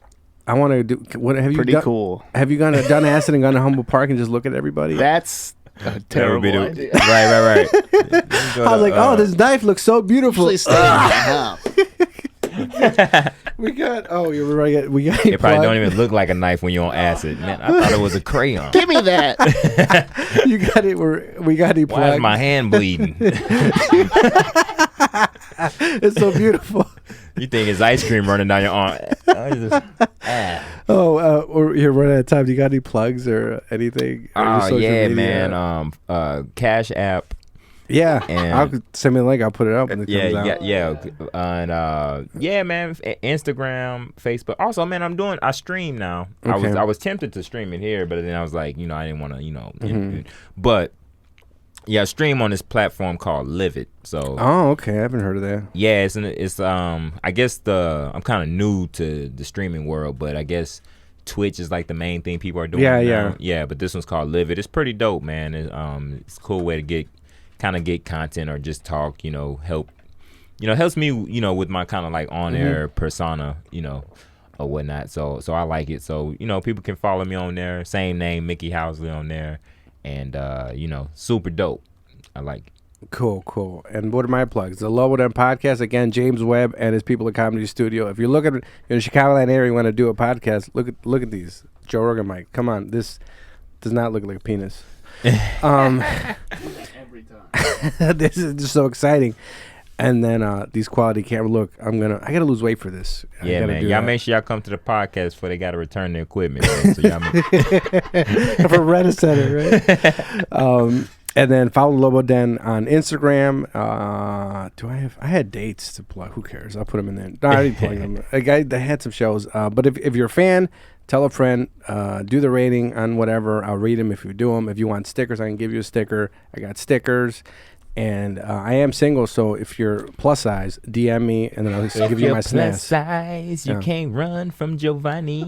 I want to do. What have you pretty done? cool. Have you done acid and gone to Humboldt Park and just look at everybody? That's a That would terrible be the- idea. Right. I was like, oh, this knife looks so beautiful. Usually stay in the house. We got. Oh, you're right. We got. It probably don't even look like a knife when you're on acid. Man, I thought it was a crayon. Give me that. You got it. We got it. Why is my hand bleeding? It's so beautiful. You think it's ice cream running down your arm? Or you're running out of time. Do you got any plugs or anything? Or your Oh social yeah, media? man. Cash App. Yeah, And- I'll send me a link. I'll put it up when it Yeah, comes out. and yeah, man. Instagram, Facebook. Also, man, I stream now. Okay. I was tempted to stream it here, but then I was like, I didn't want to, Mm-hmm. but yeah, I stream on this platform called Livit. So Oh, okay. I haven't heard of that. yeah, it's I guess I'm kind of new to the streaming world, but I guess Twitch is like the main thing people are doing. Yeah. Yeah. But this one's called Livit. It's pretty dope, man. It's a cool way to get content or just talk. Help. Helps me. With my kind of like on air persona. Or whatnot. So I like it. So people can follow me on there. Same name, Mickey Housley on there, and super dope. I like it. Cool. And what are my plugs? The Lobo Den podcast. Again, James Webb and his people at Comedy Studio. If you're looking in the Chicagoland area, you want to do a podcast, look at these. Joe Rogan mic. Come on. This does not look like a penis. Every time. This is just so exciting. And then these quality camera. Look, I gotta lose weight for this. I Yeah, gotta man. do Y'all that. make sure y'all come to the podcast before they got to return their equipment. Man. So y'all For Rent a Center, right? And then follow Lobo Den on Instagram. I had dates to plug. Who cares? I'll put them in there. No, I didn't plug them. I had some shows. But if you're a fan, tell a friend. Do the rating on whatever. I'll read them if you do them. If you want stickers, I can give you a sticker. I got stickers. And I am single, so if you're plus size, DM me, and then I'll just give you my plus snaps. size, you Yeah. can't run from Giovanni.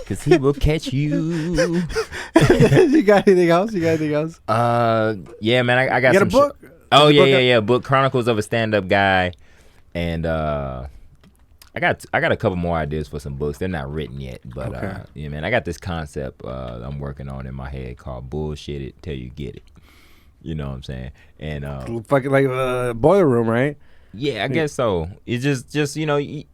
Because he will catch you. You got anything else? Yeah, man. I got You got a some book? Oh There's a book yeah. out- Book Chronicles of a Stand-Up Guy, and I got a couple more ideas for some books. They're not written yet, but Okay. yeah, man. I got this concept I'm working on in my head called "Bullshit It Till You Get It." You know what I'm saying? And Fucking like Boiler Room, right? yeah, I guess so. It's just a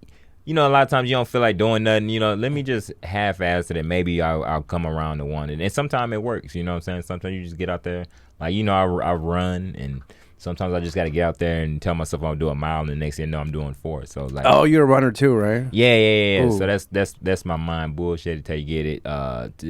lot of times you don't feel like doing nothing. Let me just half-ass it, and maybe I'll come around to one. And sometimes it works. You know what I'm saying? Sometimes you just get out there, like I run, and sometimes I just got to get out there and tell myself I'll do a mile, and the next thing you know I'm doing 4. So like, Oh, you're a runner too, right? yeah. Ooh. So that's my mind bullshit till you get it.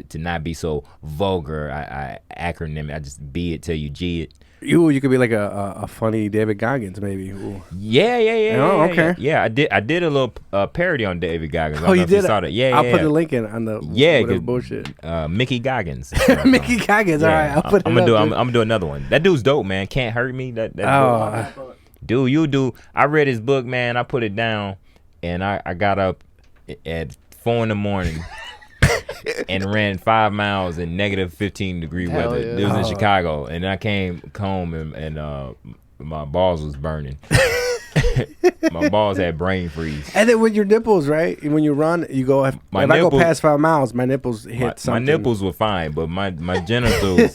To not be so vulgar. I acronym. I just be it till you G it. You could be like a funny David Goggins, maybe. Ooh. Yeah. Oh, okay. Yeah, I did a little parody on David Goggins. I Oh, don't you know if you did? saw that. Yeah, I'll yeah. put the link in on the Yeah, whatever 'cause, bullshit. Mickey Goggins. Mickey Goggins. All right, I'll put it I'm gonna up, do. dude. I'm gonna do another one. That dude's dope, man. Can't hurt me. That Oh, dude, you do. I read his book, man. I put it down, and I got up at 4 a.m. and ran 5 miles in negative 15-degree Hell weather. yeah. It was in Chicago, and I came home and my balls was burning. My balls had brain freeze. And then with your nipples, right? When you run, you go. If I go past 5 miles, my nipples hit something. My nipples were fine, but my genitals,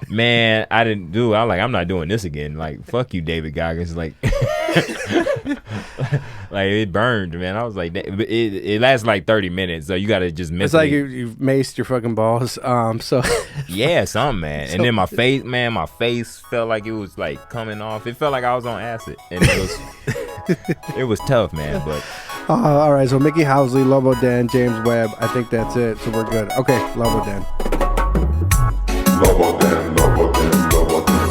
man, I didn't do. I was like, I'm not doing this again. Like, fuck you, David Goggins. Like, like it burned, man. I was like, it lasted like 30 minutes, so you got to just miss. It's like you've maced your fucking balls. So yeah, something, man. And then my face, man, my face felt like it was like coming off. It felt like I was on acid, and it was it was tough, man. But all right, so Mickey Housley, Lobo Den, James Webb. I think that's it. So we're good. Okay, Lobo Den. Lobo Den, Lobo Den, Lobo Den.